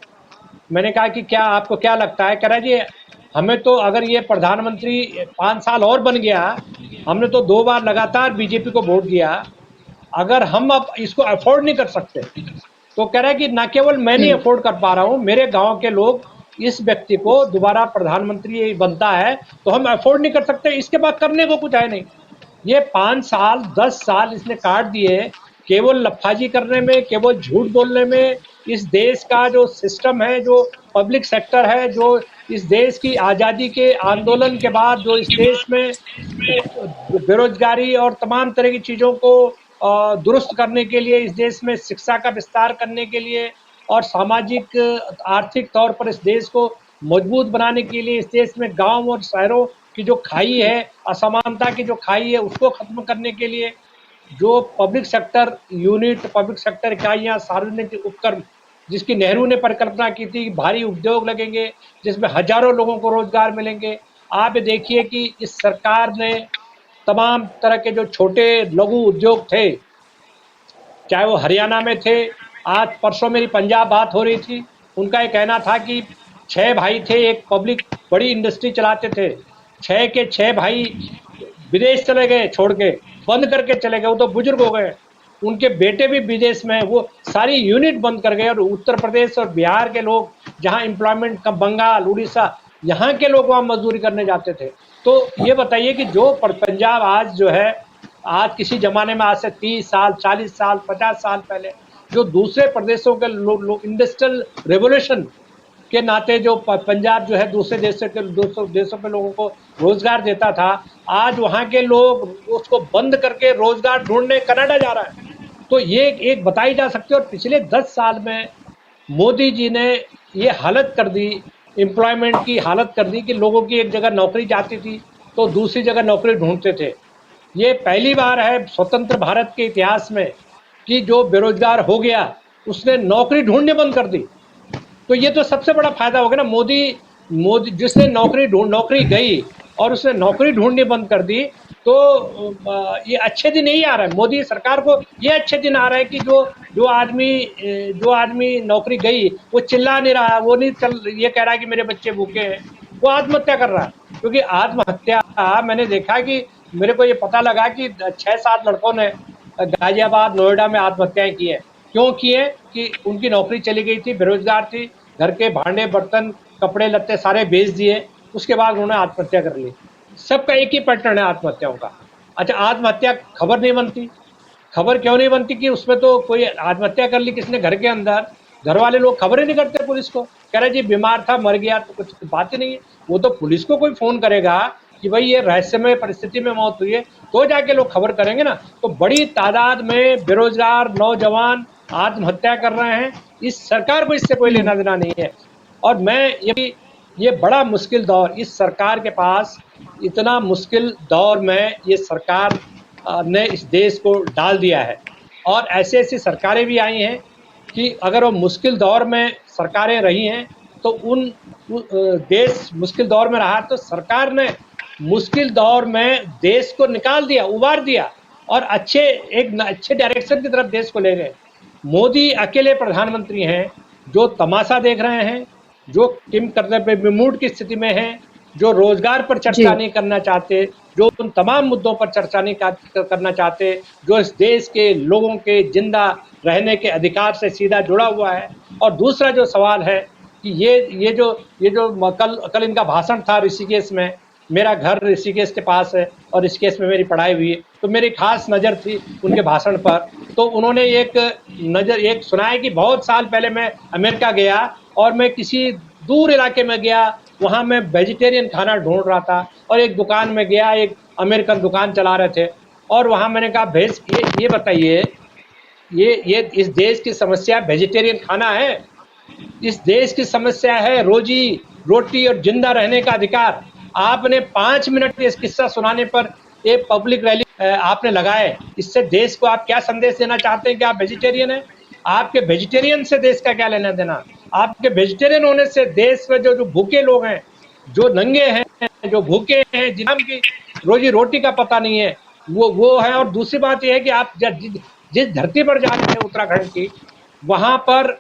मैंने कहा कि क्या आपको क्या लगता है? कह रहा जी हमें तो अगर ये प्रधानमंत्री 5 साल और बन गया, हमने तो 2 बार लगातार बीजेपी को वोट दिया, अगर हम अब इसको अफोर्ड नहीं कर सकते, तो कह रहा है कि ना केवल मैं नहीं अफोर्ड कर पा रहा हूं, मेरे गांव के लोग इस व्यक्ति को दोबारा प्रधानमंत्री बनता है तो हम अफोर्ड नहीं कर सकते, इसके बाद करने को कुछ है नहीं। ये 5 साल 10 साल इसने काट दिए केवल लफाजी करने में, केवल झूठ बोलने में। इस देश का जो सिस्टम है, जो पब्लिक सेक्टर है, जो इस देश की आज़ादी के आंदोलन के बाद जो इस देश में बेरोजगारी और तमाम तरह की चीज़ों को दुरुस्त करने के लिए, इस देश में शिक्षा का विस्तार करने के लिए और सामाजिक आर्थिक तौर पर इस देश को मजबूत बनाने के लिए, इस देश में गांव और शहरों की जो खाई है, असमानता की जो खाई है, उसको खत्म करने के लिए जो public sector unit, public sector इकाइयाँ, सार्वजनिक उपक्रम जिसकी नेहरू ने परिकल्पना की थी, भारी उद्योग लगेंगे जिसमें हजारों लोगों को रोजगार मिलेंगे। आप देखिए कि इस सरकार ने तमाम तरह के जो छोटे लघु उद्योग थे, चाहे वो हरियाणा में थे, आज परसों मेरी पंजाब बात हो रही थी, उनका ये कहना था कि 6 भाई थे, एक पब्लिक बड़ी इंडस्ट्री चलाते थे, 6 के 6 भाई विदेश चले गए, छोड़ के बंद करके चले गए, वो तो बुजुर्ग हो गए, उनके बेटे भी विदेश में, वो सारी यूनिट बंद कर गए। और उत्तर प्रदेश और बिहार के लोग जहां एम्प्लॉयमेंट का, बंगाल, उड़ीसा, यहाँ के लोग वहां मजदूरी करने जाते थे। तो ये बताइए कि जो पंजाब आज जो है, आज किसी जमाने में आज से 30 साल 40 साल 50 साल पहले जो दूसरे प्रदेशों के लोग इंडस्ट्रियल रेवोल्यूशन के नाते जो पंजाब जो है दूसरे देशों के लोगों को रोजगार देता था, आज वहाँ के लोग उसको बंद करके रोजगार ढूंढने कनाडा जा रहा है। तो ये एक बताई जा सकती है। और पिछले 10 साल में मोदी जी ने ये हालत कर दी, एम्प्लॉयमेंट की हालत कर दी कि लोगों की एक जगह नौकरी जाती थी तो दूसरी जगह नौकरी ढूंढते थे। ये पहली बार है स्वतंत्र भारत के इतिहास में कि जो बेरोजगार हो गया उसने नौकरी ढूंढने बंद कर दी। तो ये तो सबसे बड़ा फायदा हो गया ना। मोदी जिसने नौकरी गई और उसने नौकरी ढूंढनी बंद कर दी, तो ये अच्छे दिन नहीं आ रहा है। मोदी सरकार को ये अच्छे दिन आ रहा है कि जो आदमी नौकरी गई वो चिल्ला नहीं रहा, वो नहीं ये कह रहा है कि मेरे बच्चे भूखे हैं, वो आत्महत्या कर रहा है। क्योंकि आत्महत्या मैंने देखा कि मेरे को ये पता लगा कि 6-7 लड़कों ने गाजियाबाद, नोएडा में आत्महत्याएं की है। क्यों की है? कि उनकी नौकरी चली गई थी, बेरोजगार थी, घर के भांडे बर्तन कपड़े लत्ते सारे बेच दिए, उसके बाद उन्होंने आत्महत्या कर ली। सबका एक ही पैटर्न है आत्महत्याओं का। अच्छा, आत्महत्या खबर नहीं बनती। खबर क्यों नहीं बनती? कि उसमें तो कोई आत्महत्या कर ली किसने घर के अंदर, घर वाले लोग खबर ही नहीं करते पुलिस को, कह रहे जी बीमार था मर गया, तो कुछ बात ही नहीं है। वो तो पुलिस को कोई फोन करेगा कि भाई ये रहस्यमय परिस्थिति में मौत हुई है, तो जाके लोग खबर करेंगे ना। तो बड़ी तादाद में बेरोजगार नौजवान आत्महत्या कर रहे हैं, इस सरकार को इससे कोई लेना देना नहीं है। और मैं ये बड़ा मुश्किल दौर इस सरकार के पास, इतना मुश्किल दौर में ये सरकार ने इस देश को डाल दिया है। और ऐसी ऐसी सरकारें भी आई हैं कि अगर वो मुश्किल दौर में सरकारें रही हैं तो देश मुश्किल दौर में रहा तो सरकार ने मुश्किल दौर में देश को निकाल दिया, उबार दिया और एक अच्छे डायरेक्शन की तरफ देश को ले गए। मोदी अकेले प्रधानमंत्री हैं जो तमाशा देख रहे हैं, जो किम करने पे विमूढ़ की स्थिति में हैं, जो रोजगार पर चर्चा नहीं करना चाहते, जो उन तमाम मुद्दों पर चर्चा नहीं करना चाहते जो इस देश के लोगों के जिंदा रहने के अधिकार से सीधा जुड़ा हुआ है। और दूसरा जो सवाल है कि ये जो कल इनका भाषण था ऋषिकेश में, मेरा घर ऋषिकेश के पास है और ऋषिकेश में मेरी पढ़ाई हुई है, तो मेरी खास नज़र थी उनके भाषण पर। तो उन्होंने एक सुनाया कि बहुत साल पहले मैं अमेरिका गया और मैं किसी दूर इलाके में गया, वहाँ मैं वेजिटेरियन खाना ढूंढ रहा था और एक दुकान में गया, एक अमेरिकन दुकान चला रहे थे और वहाँ मैंने कहा ये बताइए ये इस देश की समस्या वेजिटेरियन खाना है? इस देश की समस्या है रोजी रोटी और जिंदा रहने का अधिकार। आपने 5 मिनट इस किस्सा सुनाने पर एक पब्लिक रैली आपने लगाए, इससे देश को आप क्या संदेश देना चाहते हैं कि आप वेजिटेरियन हैं? आपके वेजिटेरियन से देश का क्या लेना देना? आपके वेजिटेरियन होने से देश में जो भूखे लोग हैं, जो नंगे हैं, जो भूखे हैं, जिनकी रोजी रोटी का पता नहीं है, वो है। और दूसरी बात यह है कि आप जिस धरती पर जा रहे हैं उत्तराखंड की, वहां पर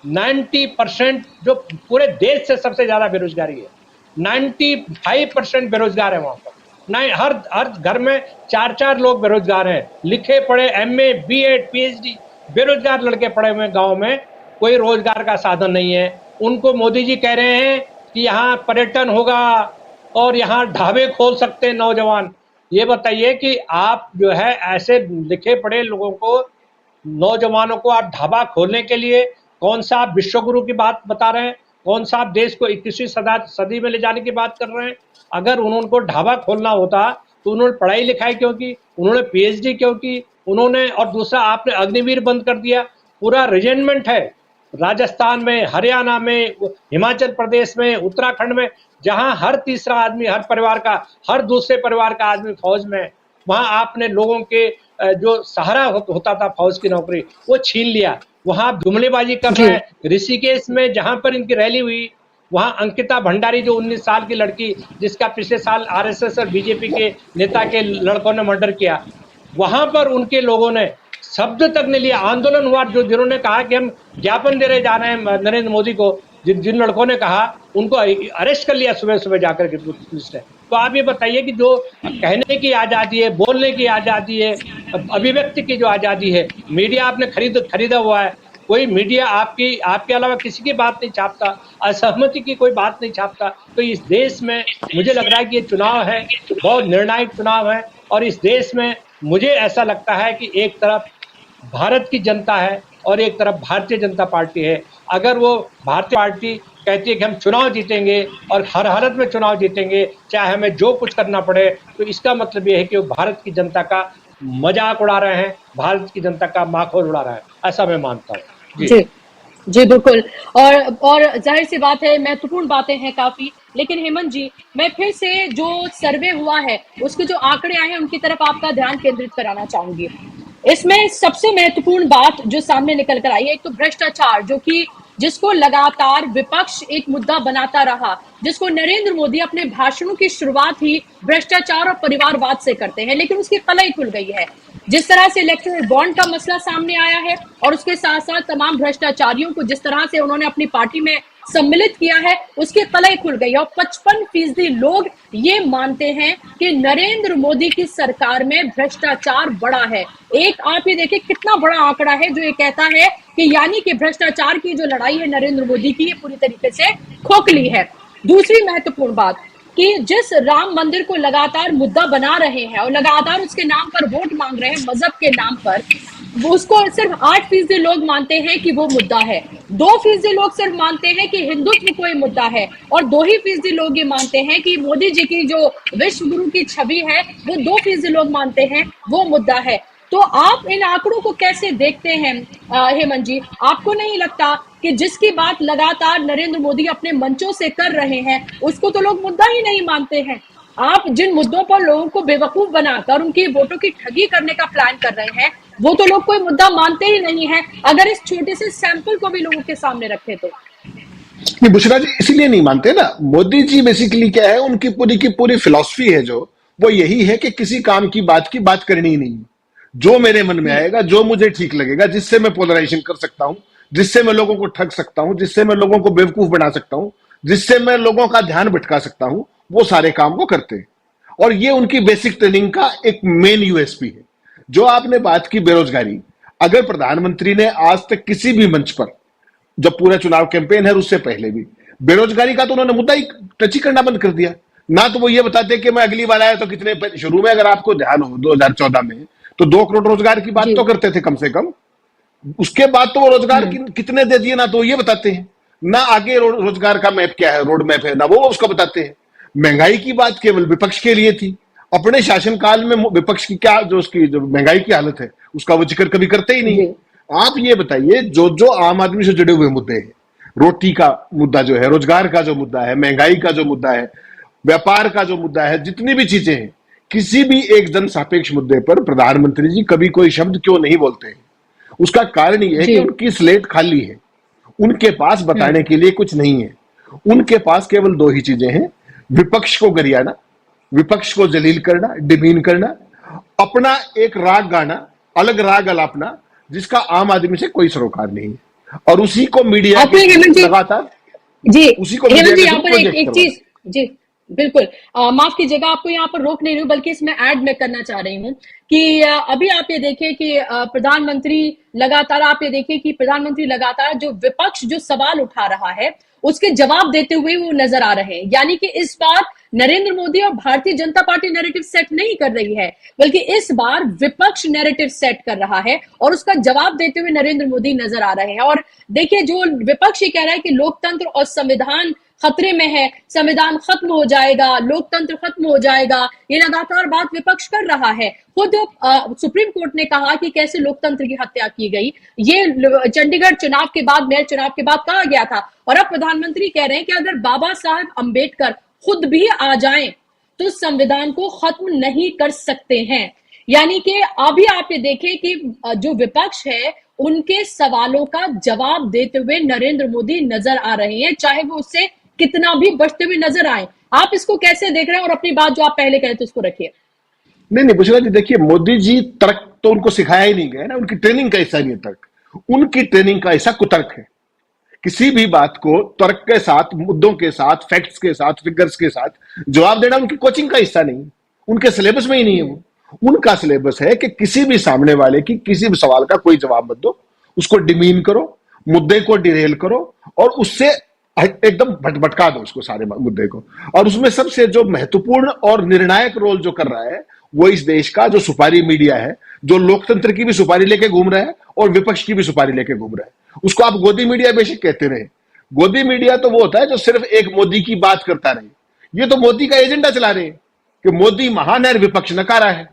90% जो पूरे देश से सबसे ज्यादा बेरोजगारी है, 95% बेरोजगार है वहां पर। हर घर में 4 लोग बेरोजगार हैं, लिखे पढ़े MA BEd PhD बेरोजगार लड़के पड़े हुए गांव में, कोई रोजगार का साधन नहीं है। उनको मोदी जी कह रहे हैं कि यहाँ पर्यटन होगा और यहाँ ढाबे खोल सकते हैं नौजवान। ये बताइए कि आप जो है ऐसे लिखे पढ़े लोगों को, नौजवानों को आप ढाबा खोलने के लिए कौन सा आप विश्वगुरु की बात बता रहे हैं? कौन सा आप देश को 21वीं सदी में ले जाने की बात कर रहे हैं? अगर उनको ढाबा खोलना होता तो उन्होंने पढ़ाई लिखाई क्यों की? उन्होंने PhD क्यों की? उन्होंने, और दूसरा आपने अग्निवीर बंद कर दिया। पूरा रेजिमेंट है राजस्थान में, हरियाणा में, हिमाचल प्रदेश में, उत्तराखंड में, जहां हर तीसरा आदमी, हर परिवार का हर दूसरे परिवार का आदमी फौज में, वहां आपने लोगों के जो सहारा होता था फौज की नौकरी, वो छीन लिया। वहां आप जुमलेबाजी कर रहे हैं। ऋषिकेश में जहां पर इनकी रैली हुई, वहां अंकिता भंडारी जो 19 साल की लड़की, जिसका पिछले साल RSS और BJP के नेता के लड़कों ने मर्डर किया, वहां पर उनके लोगों ने शब्द तक नहीं लिया। आंदोलन हुआ, जिन्होंने कहा कि हम ज्ञापन दे रहे जा रहे हैं नरेंद्र मोदी को, जिन लड़कों ने कहा, उनको अरेस्ट कर लिया सुबह सुबह जाकर के पुलिस ने। तो आप ये बताइए कि जो कहने की आज़ादी है, बोलने की आज़ादी है, अभिव्यक्ति की जो आज़ादी है, मीडिया आपने खरीदा हुआ है। कोई मीडिया आपके अलावा किसी की बात नहीं छापता, असहमति की कोई बात नहीं छापता। तो इस देश में मुझे लग रहा है कि ये चुनाव है, बहुत निर्णायक चुनाव है। और इस देश में मुझे ऐसा लगता है कि एक तरफ भारत की जनता है और एक तरफ भारतीय जनता पार्टी है। अगर वो भारतीय पार्टी कहती है कि हम चुनाव जीतेंगे और हर हालत में चुनाव जीतेंगे, चाहे हमें जो कुछ करना पड़े, तो इसका मतलब ये है कि वो भारत की जनता का मजाक उड़ा रहे हैं, भारत की जनता का माखौल उड़ा रहे हैं, ऐसा मैं मानता हूँ। जी बिल्कुल। और जाहिर सी बात है, महत्वपूर्ण बातें हैं काफी। लेकिन हेमंत जी, मैं फिर से जो सर्वे हुआ है, उसके जो आंकड़े आए हैं, उनकी तरफ आपका ध्यान केंद्रित कराना चाहूंगी। इसमें सबसे महत्वपूर्ण बात जो सामने निकल कर आई है, एक तो भ्रष्टाचार, जिसको लगातार विपक्ष एक मुद्दा बनाता रहा, जिसको नरेंद्र मोदी अपने भाषणों की शुरुआत ही भ्रष्टाचार और परिवारवाद से करते हैं, लेकिन उसकी कलई खुल गई है। जिस तरह से इलेक्टोरल बॉन्ड का मसला सामने आया है और उसके साथ साथ तमाम भ्रष्टाचारियों को जिस तरह से उन्होंने अपनी पार्टी में सम्मिलित किया है, उसकी कलई खुल गई है। और 55% लोग ये मानते हैं कि नरेंद्र मोदी की सरकार में भ्रष्टाचार बढ़ा है। एक आप ये देखिए कितना बड़ा आंकड़ा है जो ये कहता है कि यानी कि भ्रष्टाचार की जो लड़ाई है नरेंद्र मोदी की, ये पूरी तरीके से खोखली है। दूसरी महत्वपूर्ण बात कि जिस राम मंदिर को लगातार मुद्दा बना रहे हैं और लगातार उसके नाम पर वोट मांग रहे हैं, मजहब के नाम पर, वो उसको सिर्फ 8% लोग मानते हैं कि वो मुद्दा है, 2% लोग सिर्फ मानते हैं कि हिंदुत्व कोई मुद्दा है, और 2% लोग ये मानते हैं कि मोदी जी की जो विश्व गुरु की छवि है वो 2% लोग मानते हैं वो मुद्दा है। तो आप इन आंकड़ों को कैसे देखते हैं हेमंत जी? आपको नहीं लगता कि जिसकी बात लगातार नरेंद्र मोदी अपने मंचों से कर रहे हैं उसको तो लोग मुद्दा ही नहीं मानते हैं? आप जिन मुद्दों पर लोगों को बेवकूफ बनाकर उनकी वोटों की ठगी करने का प्लान कर रहे हैं वो तो लोग कोई मुद्दा मानते ही नहीं है, अगर इस छोटे से सैंपल को भी लोगों के सामने रखे तो। नहीं बुशरा जी, इसीलिए नहीं मानते ना। मोदी जी बेसिकली क्या है, उनकी पूरी की पूरी फिलॉसफी है जो, वो यही है कि किसी काम की बात करनी ही नहीं। जो मेरे मन में आएगा, जो मुझे ठीक लगेगा, जिससे मैं पोलराइजेशन कर सकता हूं, जिससे मैं लोगों को ठग सकता हूं, जिससे मैं लोगों को बेवकूफ बना सकता हूं, जिससे मैं लोगों का ध्यान भटका सकता हूं, वो सारे काम वो करते हैं। और ये उनकी बेसिक ट्रेनिंग का एक मेन यूएसपी है। जो आपने बात की बेरोजगारी, अगर प्रधानमंत्री ने आज तक किसी भी मंच पर, जब पूरा चुनाव कैंपेन है उससे पहले भी, बेरोजगारी का तो उन्होंने मुद्दा ही टच ही करना बंद कर दिया। ना तो वो ये बताते कि मैं अगली बार आया तो कितने, शुरू में अगर आपको ध्यान हो 2014 में तो 2 करोड़ रोजगार की बात तो करते थे कम से कम। उसके बाद तो वो रोजगार कितने दे दिए, ना तो ये बताते हैं, ना आगे रोजगार का मैप क्या है, रोड मैप है, ना वो उसका बताते हैं। महंगाई की बात केवल विपक्ष के लिए थी। अपने शासनकाल में विपक्ष की क्या, जो उसकी जो महंगाई की हालत है उसका वो जिक्र कभी करते ही नहीं। आप ये बताइए, जो जो आम आदमी से जुड़े हुए मुद्दे हैं, रोटी का मुद्दा जो है, रोजगार का जो मुद्दा है, महंगाई का जो मुद्दा है, व्यापार का जो मुद्दा है, जितनी भी चीजें हैं, किसी भी एक जन सापेक्ष मुद्दे पर प्रधानमंत्री जी कभी कोई शब्द क्यों नहीं बोलते हैं? उसका कारण यह है कि उनकी स्लेट खाली है, उनके पास बताने के लिए कुछ नहीं है। उनके पास केवल 2 ही चीजें हैं, विपक्ष को गरियाना, विपक्ष को जलील करना, डिमीन करना, अपना एक राग गाना, अलग राग अलापना, जिसका आम आदमी से कोई सरोकार नहीं है, और उसी को मीडिया लगातार जी उसी को हेमंत जी यहाँ पर एक चीज जी बिल्कुल माफ कीजिएगा, आपको यहाँ पर रोक नहीं रही हूँ, बल्कि इसमें ऐड मैं करना चाह रही हूँ कि अभी आप ये देखिए कि प्रधानमंत्री लगातार जो विपक्ष जो सवाल उठा रहा है उसके जवाब देते हुए वो नजर आ रहे हैं। यानी कि इस बार नरेंद्र मोदी और Bharatiya Janata party narrative set नहीं कर रही है, बल्कि इस बार विपक्ष नैरेटिव सेट कर रहा है और उसका जवाब देते हुए नरेंद्र मोदी नजर आ रहे हैं। और देखिए, जो विपक्ष ये कह रहा है कि लोकतंत्र और संविधान खतरे में है, संविधान खत्म हो जाएगा, लोकतंत्र खत्म हो जाएगा, ये लगातार बात विपक्ष कर रहा है। खुद सुप्रीम कोर्ट ने कहा कि कैसे लोकतंत्र की हत्या की गई, ये चंडीगढ़ चुनाव के बाद, मेयर चुनाव के बाद कहा गया था। और अब प्रधानमंत्री कह रहे हैं कि अगर बाबा साहब अंबेडकर खुद भी आ जाएं तो संविधान को खत्म नहीं कर सकते हैं। यानी कि अभी आप ये देखें कि जो विपक्ष है उनके सवालों का जवाब देते हुए नरेंद्र मोदी नजर आ रहे हैं, चाहे वो उससे कितना भी बचते हुए नजर आए। आप इसको कैसे देख रहे हैं? और अपनी बात जो आप पहले कहे थे उसको रखिए। नहीं बुशरा जी, देखिए, मोदी जी तर्क तो उनको सिखाया ही नहीं गया ना, उनकी ट्रेनिंग का हिस्सा नहीं है तर्क। उनकी ट्रेनिंग का हिस्सा कुतर्क है। किसी भी बात को तर्क के साथ, मुद्दों के साथ, फैक्ट्स के साथ, फिगर्स के साथ जवाब देना उनकी कोचिंग का हिस्सा नहीं, उनके सिलेबस में ही नहीं है। वो उनका सिलेबस है कि किसी भी सामने वाले की किसी भी सवाल का कोई जवाब मत दो, उसको डिमीन करो, मुद्दे को डिरेल करो और उससे एकदम भटका दो उसको, सारे मुद्दे को। और उसमें सबसे जो महत्वपूर्ण और निर्णायक रोल जो कर रहा है वो इस देश का जो सुपारी मीडिया है, जो लोकतंत्र की भी सुपारी लेके घूम रहा है और विपक्ष की भी सुपारी लेके घूम रहा है। उसको आप गोदी मीडिया बेशक कहते रहे। गोदी मीडिया तो वो होता है जो सिर्फ एक मोदी की बात करता रहे। ये तो मोदी का एजेंडा चला रहे हैं कि मोदी महान है, विपक्ष नकारा है।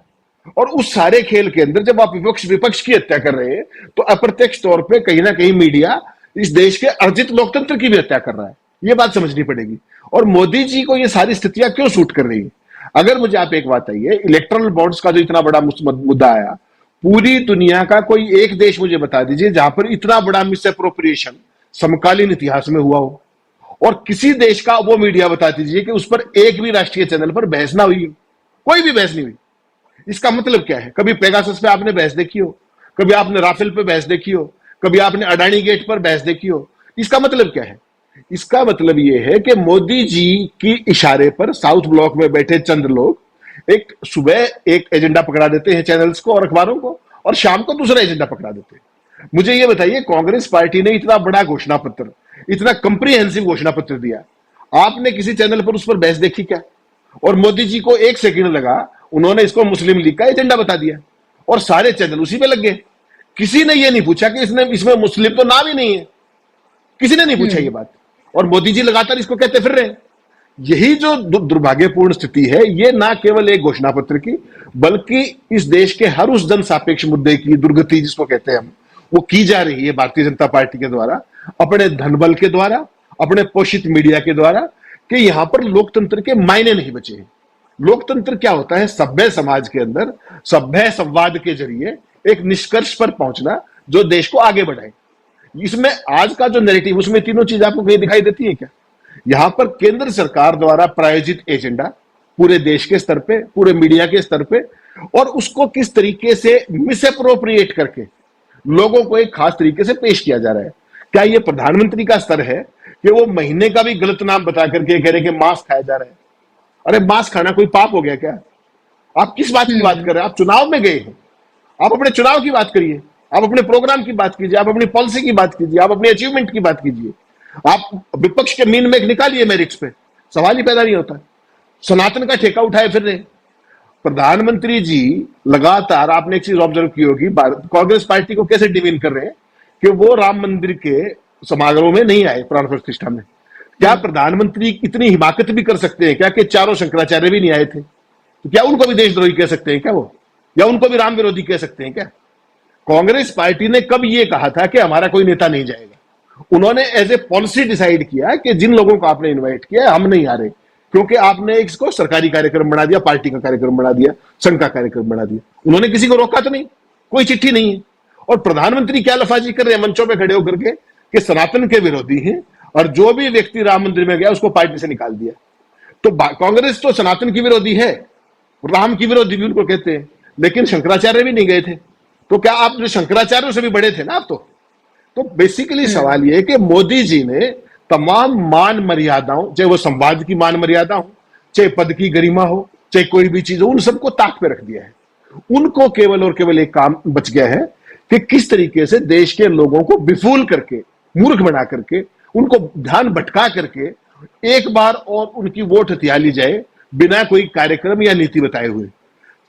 और उस सारे खेल के अंदर जब आप विपक्ष की हत्या कर रहे हैं तो अप्रत्यक्ष तौर पर कहीं ना कहीं मीडिया इस देश के अर्जित लोकतंत्र की भी हत्या कर रहा है। ये बात समझनी पड़ेगी। और मोदी जी को ये सारी स्थितियां क्यों सूट कर रही है? अगर मुझे आप एक बात आइए, इलेक्टोरल बॉन्ड्स का जो इतना बड़ा मुद्दा आया, पूरी दुनिया का कोई एक देश मुझे बता दीजिए जहां पर इतना बड़ा मिस अप्रोप्रिएशन समकालीन इतिहास में हुआ हो। और किसी देश का वो मीडिया बता दीजिए कि उस पर एक भी राष्ट्रीय चैनल पर बहस ना हुई हो, कोई भी बहस नहीं हुई। इसका मतलब क्या है? कभी पेगासस पे आपने बहस देखी हो? कभी आपने राफेल पे बहस देखी हो? कभी आपने अडानी गेट पर बहस देखी हो? इसका मतलब क्या है? इसका मतलब यह है कि मोदी जी की इशारे पर साउथ ब्लॉक में बैठे चंद लोग एक सुबह एक एजेंडा पकड़ा देते हैं चैनल्स को और अखबारों को, और शाम को दूसरा एजेंडा पकड़ा देते हैं। मुझे यह बताइए, कांग्रेस पार्टी ने इतना बड़ा घोषणा पत्र, इतना कंप्रीहेंसिव घोषणा पत्र दिया, आपने किसी चैनल पर उस पर बहस देखी क्या? और मोदी जी को 1 सेकंड लगा, उन्होंने इसको मुस्लिम लीग का एजेंडा बता दिया और सारे चैनल उसी पे लग गए। किसी ने ये नहीं पूछा कि इसमें मुस्लिम तो नाम ही नहीं है, किसी ने नहीं पूछा ये बात, और मोदी जी लगातार इसको कहते फिर रहे हैं। यही जो दुर्भाग्यपूर्ण स्थिति है, ये ना केवल एक घोषणा पत्र की, बल्कि इस देश के हर उस जन सापेक्ष मुद्दे की दुर्गति जिसको कहते हैं हम, वो की जा रही है भारतीय जनता पार्टी के द्वारा, अपने धनबल के द्वारा, अपने पोषित मीडिया के द्वारा, कि यहां पर लोकतंत्र के मायने नहीं बचे हैं। लोकतंत्र क्या होता है? सभ्य समाज के अंदर सभ्य संवाद के जरिए एक निष्कर्ष पर पहुंचना जो देश को आगे बढ़ाए। इसमें आज का जो नैरेटिव, उसमें तीनों चीज आपको कहीं दिखाई देती है क्या? यहां पर केंद्र सरकार द्वारा प्रायोजित एजेंडा पूरे देश के स्तर पे, पूरे मीडिया के स्तर पे, और उसको किस तरीके से मिसअप्रोप्रिएट करके लोगों को एक खास तरीके से पेश किया जा रहा है। क्या ये प्रधानमंत्री का स्तर है कि वो महीने का भी गलत नाम बता करके कह रहे कि मांस खाया जा रहा है? अरे मांस खाना कोई पाप हो गया क्या? आप किस बात की बात कर रहे हैं? आप चुनाव में गए हैं, आप अपने चुनाव की बात करिए, आप अपने प्रोग्राम की बात कीजिए, आप अपनी पॉलिसी की बात कीजिए, आप अपनी अचीवमेंट की बात कीजिए। आप विपक्ष के मीन में निकालिए मेरिट्स पे, सवाल ही पैदा नहीं होता। सनातन का ठेका उठाए फिर रहे प्रधानमंत्री जी। लगातार आपने एक चीज ऑब्जर्व की होगी, कांग्रेस पार्टी को कैसे डिमीन कर रहे हैं कि वो राम मंदिर के समारोह में नहीं आए, प्राण प्रतिष्ठा में। क्या प्रधानमंत्री इतनी हिमाकत भी कर सकते हैं क्या कि चारों शंकराचार्य भी नहीं आए थे? तो क्या उनको भी देशद्रोही कह सकते हैं क्या वो? या उनको भी राम विरोधी कह सकते हैं क्या? कांग्रेस पार्टी ने कब ये कहा था कि हमारा कोई नेता नहीं जाएगा? उन्होंने एज ए पॉलिसी डिसाइड किया कि जिन लोगों को आपने इनवाइट किया हम नहीं आ रहे, क्योंकि आपने इसको सरकारी कार्यक्रम बना दिया, पार्टी का कार्यक्रम बना दिया, संघ का कार्यक्रम बना दिया। उन्होंने किसी को रोका तो नहीं, कोई चिट्ठी नहीं है। और प्रधानमंत्री क्या लफाजी कर रहे हैं मंचों में खड़े होकर के कि सनातन के विरोधी हैं, और जो भी व्यक्ति राम मंदिर में गया उसको पार्टी से निकाल दिया। तो कांग्रेस तो सनातन की विरोधी है, राम की विरोधी भी उनको कहते हैं, लेकिन शंकराचार्य भी नहीं गए थे। तो क्या आप जो शंकराचार्यों से भी बड़े थे ना आप? तो बेसिकली सवाल यह है कि मोदी जी ने तमाम मान मर्यादाओं, चाहे वो संवाद की मान मर्यादा हो, चाहे पद की गरिमा हो, चाहे कोई भी चीज हो, उन सबको ताक पे रख दिया है। उनको केवल और केवल एक काम बच गया है कि किस तरीके से देश के लोगों को विफूल करके, मूर्ख बना करके, उनको ध्यान भटका करके एक बार और उनकी वोट हथिया ली जाए बिना कोई कार्यक्रम या नीति बताए हुए।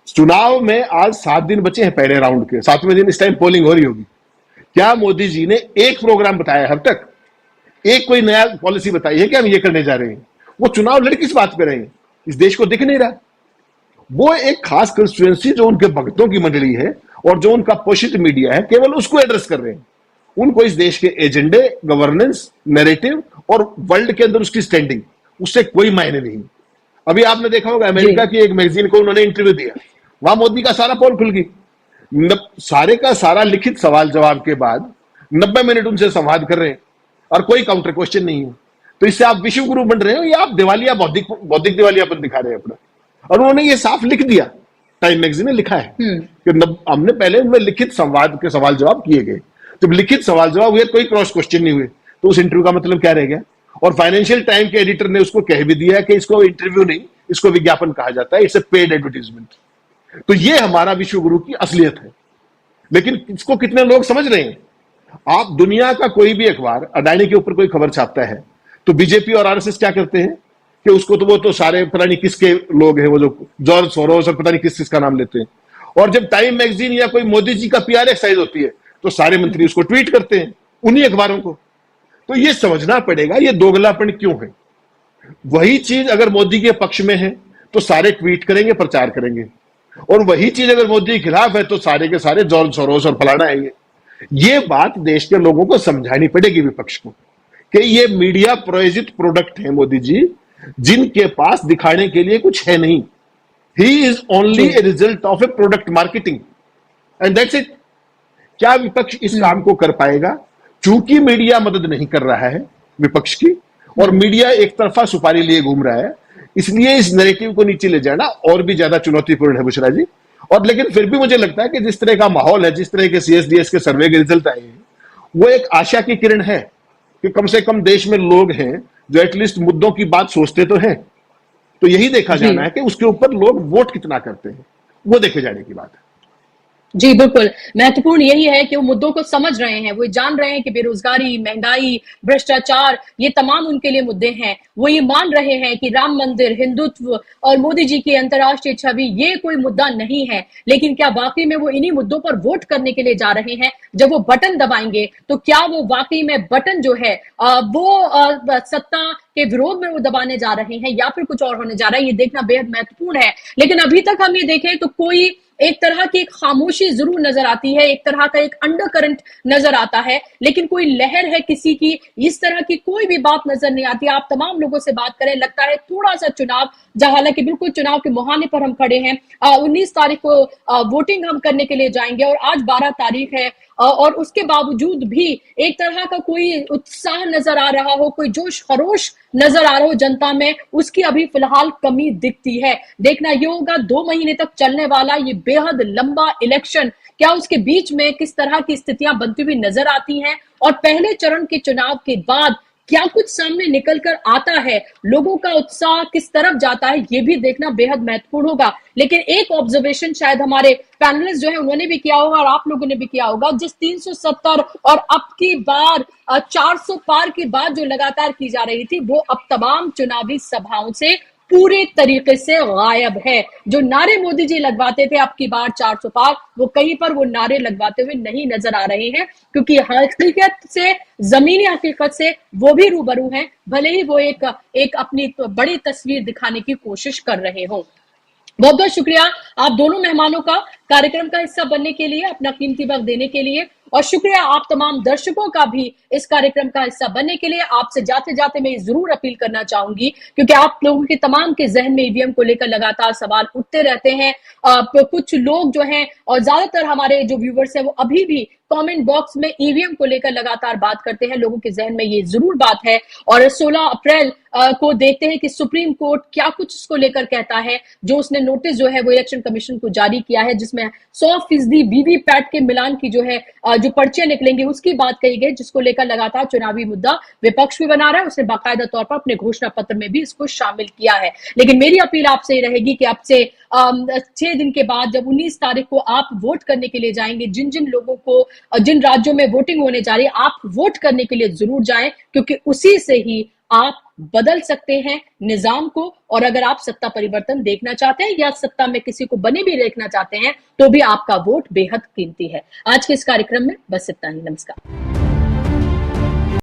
चुनाव में आज 7 दिन बचे हैं पहले राउंड के, 7वें दिन इस टाइम पोलिंग हो रही होगी। क्या मोदी जी ने एक प्रोग्राम बताया अब तक? एक कोई नया पॉलिसी बताई है कि हम ये करने जा रहे हैं? वो चुनाव लड़ किस बात पे रहे हैं? इस देश को दिख नहीं रहा। वो एक खास कंस्टिट्यूएंसी जो उनके भक्तों की मंडली है और जो उनका पोषित मीडिया है, केवल उसको एड्रेस कर रहे हैं। उनको इस देश के एजेंडे, गवर्नेंस, नैरेटिव और वर्ल्ड के अंदर उसकी स्टैंडिंग, उससे कोई मायने नहीं। अभी आपने देखा होगा अमेरिका की एक मैगजीन को उन्होंने इंटरव्यू दिया, वहां मोदी का सारा पोल खुल गई। सारे का सारा लिखित सवाल जवाब के बाद 90 मिनट उनसे संवाद कर रहे हैं और कोई काउंटर क्वेश्चन नहीं है। तो इससे आप विश्व गुरु बन रहे हो या आप दिवालिया बौद्धिक दिवालियापन दिखा रहे हैं अपना? और उन्होंने ये साफ लिख दिया, टाइम मैगजीन ने लिखा है कि हमने पहले उनमें लिखित संवाद के सवाल जवाब किए गए। जब लिखित सवाल जवाब हुए, कोई क्रॉस क्वेश्चन नहीं हुए, तो उस इंटरव्यू का मतलब क्या रह गया? और फाइनेंशियल टाइम के एडिटर ने उसको कह भी दिया कि इसको इंटरव्यू नहीं, इसको विज्ञापन कहा जाता है, इट्स ए पेड एडवर्टीजमेंट। तो ये हमारा विश्व गुरु की असलियत है, लेकिन इसको कितने लोग समझ रहे हैं? आप दुनिया का कोई भी अखबार अडानी के ऊपर कोई खबर छापता है तो बीजेपी और आरएसएस क्या करते हैं कि उसको तो वो तो सारे पता नहीं किसके लोग हैं, वो जो जॉर्ज सोरोस और पता नहीं किस का नाम लेते हैं। और जब टाइम मैगजीन या कोई मोदी जी का पीआर एक्सरसाइज होती है तो सारे मंत्री उसको ट्वीट करते हैं, उन्हीं अखबारों को। तो ये समझना पड़ेगा ये दोगलापन क्यों है। वही चीज अगर मोदी के पक्ष में है तो सारे ट्वीट करेंगे, प्रचार करेंगे, और वही चीज अगर मोदी के खिलाफ है तो सारे के सारे जॉर्ज सोरोस और फलाना है। ये बात देश के लोगों को समझानी पड़ेगी विपक्ष को कि ये मीडिया प्रायोजित प्रोडक्ट है मोदी जी, जिनके पास दिखाने के लिए कुछ है नहीं। He is only a result of A product marketing and that's it. क्या विपक्ष इस काम को कर पाएगा? चूंकि मीडिया मदद नहीं कर रहा है विपक्ष की और मीडिया एक तरफा सुपारी लिए घूम रहा है, इसलिए इस नैरेटिव को नीचे ले जाना और भी ज्यादा चुनौतीपूर्ण है बुशरा जी। और लेकिन फिर भी मुझे लगता है कि जिस तरह का माहौल है, जिस तरह के सीएसडीएस के सर्वे के रिजल्ट आए हैं, वो एक आशा की किरण है कि कम से कम देश में लोग हैं जो एटलीस्ट मुद्दों की बात सोचते तो हैं। तो यही देखा जाना है कि उसके ऊपर लोग वोट कितना करते हैं, वो देखे जाने की बात है। जी, बिल्कुल। महत्वपूर्ण यही है कि वो मुद्दों को समझ रहे हैं, वो जान रहे हैं कि बेरोज़गारी, महँगाई, भ्रष्टाचार ये तमाम उनके लिए मुद्दे हैं। वो ये मान रहे हैं कि राम मंदिर, हिंदुत्व और मोदी जी की अंतर्राष्ट्रीय छवि ये कोई मुद्दा नहीं है। लेकिन क्या वाक़ई में वो इन्हीं मुद्दों पर वोट करने के लिए जा रहे हैं? जब वो बटन दबाएँगे, तो क्या वो वाक़ई में बटन जो है सत्ता के विरोध में वो दबाने जा रहे हैं या फिर कुछ और होने जा रहा है? ये देखना बेहद महत्वपूर्ण है। लेकिन अभी तक हम ये देखें तो कोई एक तरह की एक खामोशी जरूर नजर आती है, एक तरह का एक अंडर करंट नजर आता है, लेकिन कोई लहर है किसी की, इस तरह की कोई भी बात नजर नहीं आती। आप तमाम लोगों से बात करें, लगता है थोड़ा सा चुनाव, जहां हालांकि बिल्कुल चुनाव के मुहाने पर हम खड़े हैं। 19 तारीख को वोटिंग हम करने के लिए जाएंगे और आज 12 तारीख है, और उसके बावजूद भी एक तरह का कोई उत्साह नजर आ रहा हो, कोई जोश खरोश नजर आ रहा हो जनता में, उसकी अभी फिलहाल कमी दिखती है। देखना ये होगा 2 महीने तक चलने वाला ये बेहद लंबा इलेक्शन, क्या उसके बीच में किस तरह की स्थितियां बनती हुई नजर आती हैं, और पहले चरण के चुनाव के बाद क्या कुछ सामने निकल कर आता है, लोगों का उत्साह किस तरफ जाता है, ये भी देखना बेहद महत्वपूर्ण होगा। लेकिन एक ऑब्जर्वेशन शायद हमारे पैनलिस्ट जो है उन्होंने भी किया होगा और आप लोगों ने भी किया होगा, जिस 370 और अब की बार 400 पार की बात जो लगातार की जा रही थी, वो अब तमाम चुनावी सभाओं से पूरे तरीके से गायब है। जो नारे मोदी जी लगवाते थे अब की बार 400 पार, वो कहीं पर वो नारे लगवाते हुए नहीं नजर आ रहे हैं, क्योंकि हकीकत से, जमीनी हकीकत से वो भी रूबरू हैं, भले ही वो एक अपनी बड़ी तस्वीर दिखाने की कोशिश कर रहे हों। बहुत बहुत शुक्रिया आप दोनों मेहमानों का कार्यक्रम का हिस्सा बनने के लिए, अपना कीमती वक्त देने के लिए, और शुक्रिया आप तमाम दर्शकों का भी इस कार्यक्रम का हिस्सा बनने के लिए। आपसे जाते जाते मैं जरूर अपील करना चाहूंगी, क्योंकि आप लोगों के तमाम के जहन में ईवीएम को लेकर लगातार सवाल उठते रहते हैं। कुछ लोग जो हैं और ज्यादातर हमारे जो व्यूवर्स हैं वो अभी भी कमेंट बॉक्स में ईवीएम को लेकर लगातार बात करते हैं। लोगों के जहन में ये जरूर बात है, और 16 अप्रैल को देखते हैं कि सुप्रीम कोर्ट क्या कुछ इसको लेकर कहता है। जो उसने नोटिस जो है वो इलेक्शन कमीशन को जारी किया है, जिसमें 100% वीवीपैट के मिलान की जो है जो पर्चियां निकलेंगी उसकी बात कही गई, जिसको लेकर लगातार चुनावी मुद्दा विपक्ष भी बना रहा है। उसने बाकायदा तौर पर अपने घोषणा पत्र में भी इसको शामिल किया है। लेकिन मेरी अपील आपसे ये रहेगी कि आपसे 6 दिन के बाद जब 19 तारीख को आप वोट करने के लिए जाएंगे, जिन जिन लोगों को, जिन राज्यों में वोटिंग होने जा रही है, आप वोट करने के लिए जरूर जाएं, क्योंकि उसी से ही आप बदल सकते हैं निजाम को। और अगर आप सत्ता परिवर्तन देखना चाहते हैं या सत्ता में किसी को बने भी देखना चाहते हैं, तो भी आपका वोट बेहद कीमती है। आज के इस कार्यक्रम में बस इतना ही। नमस्कार।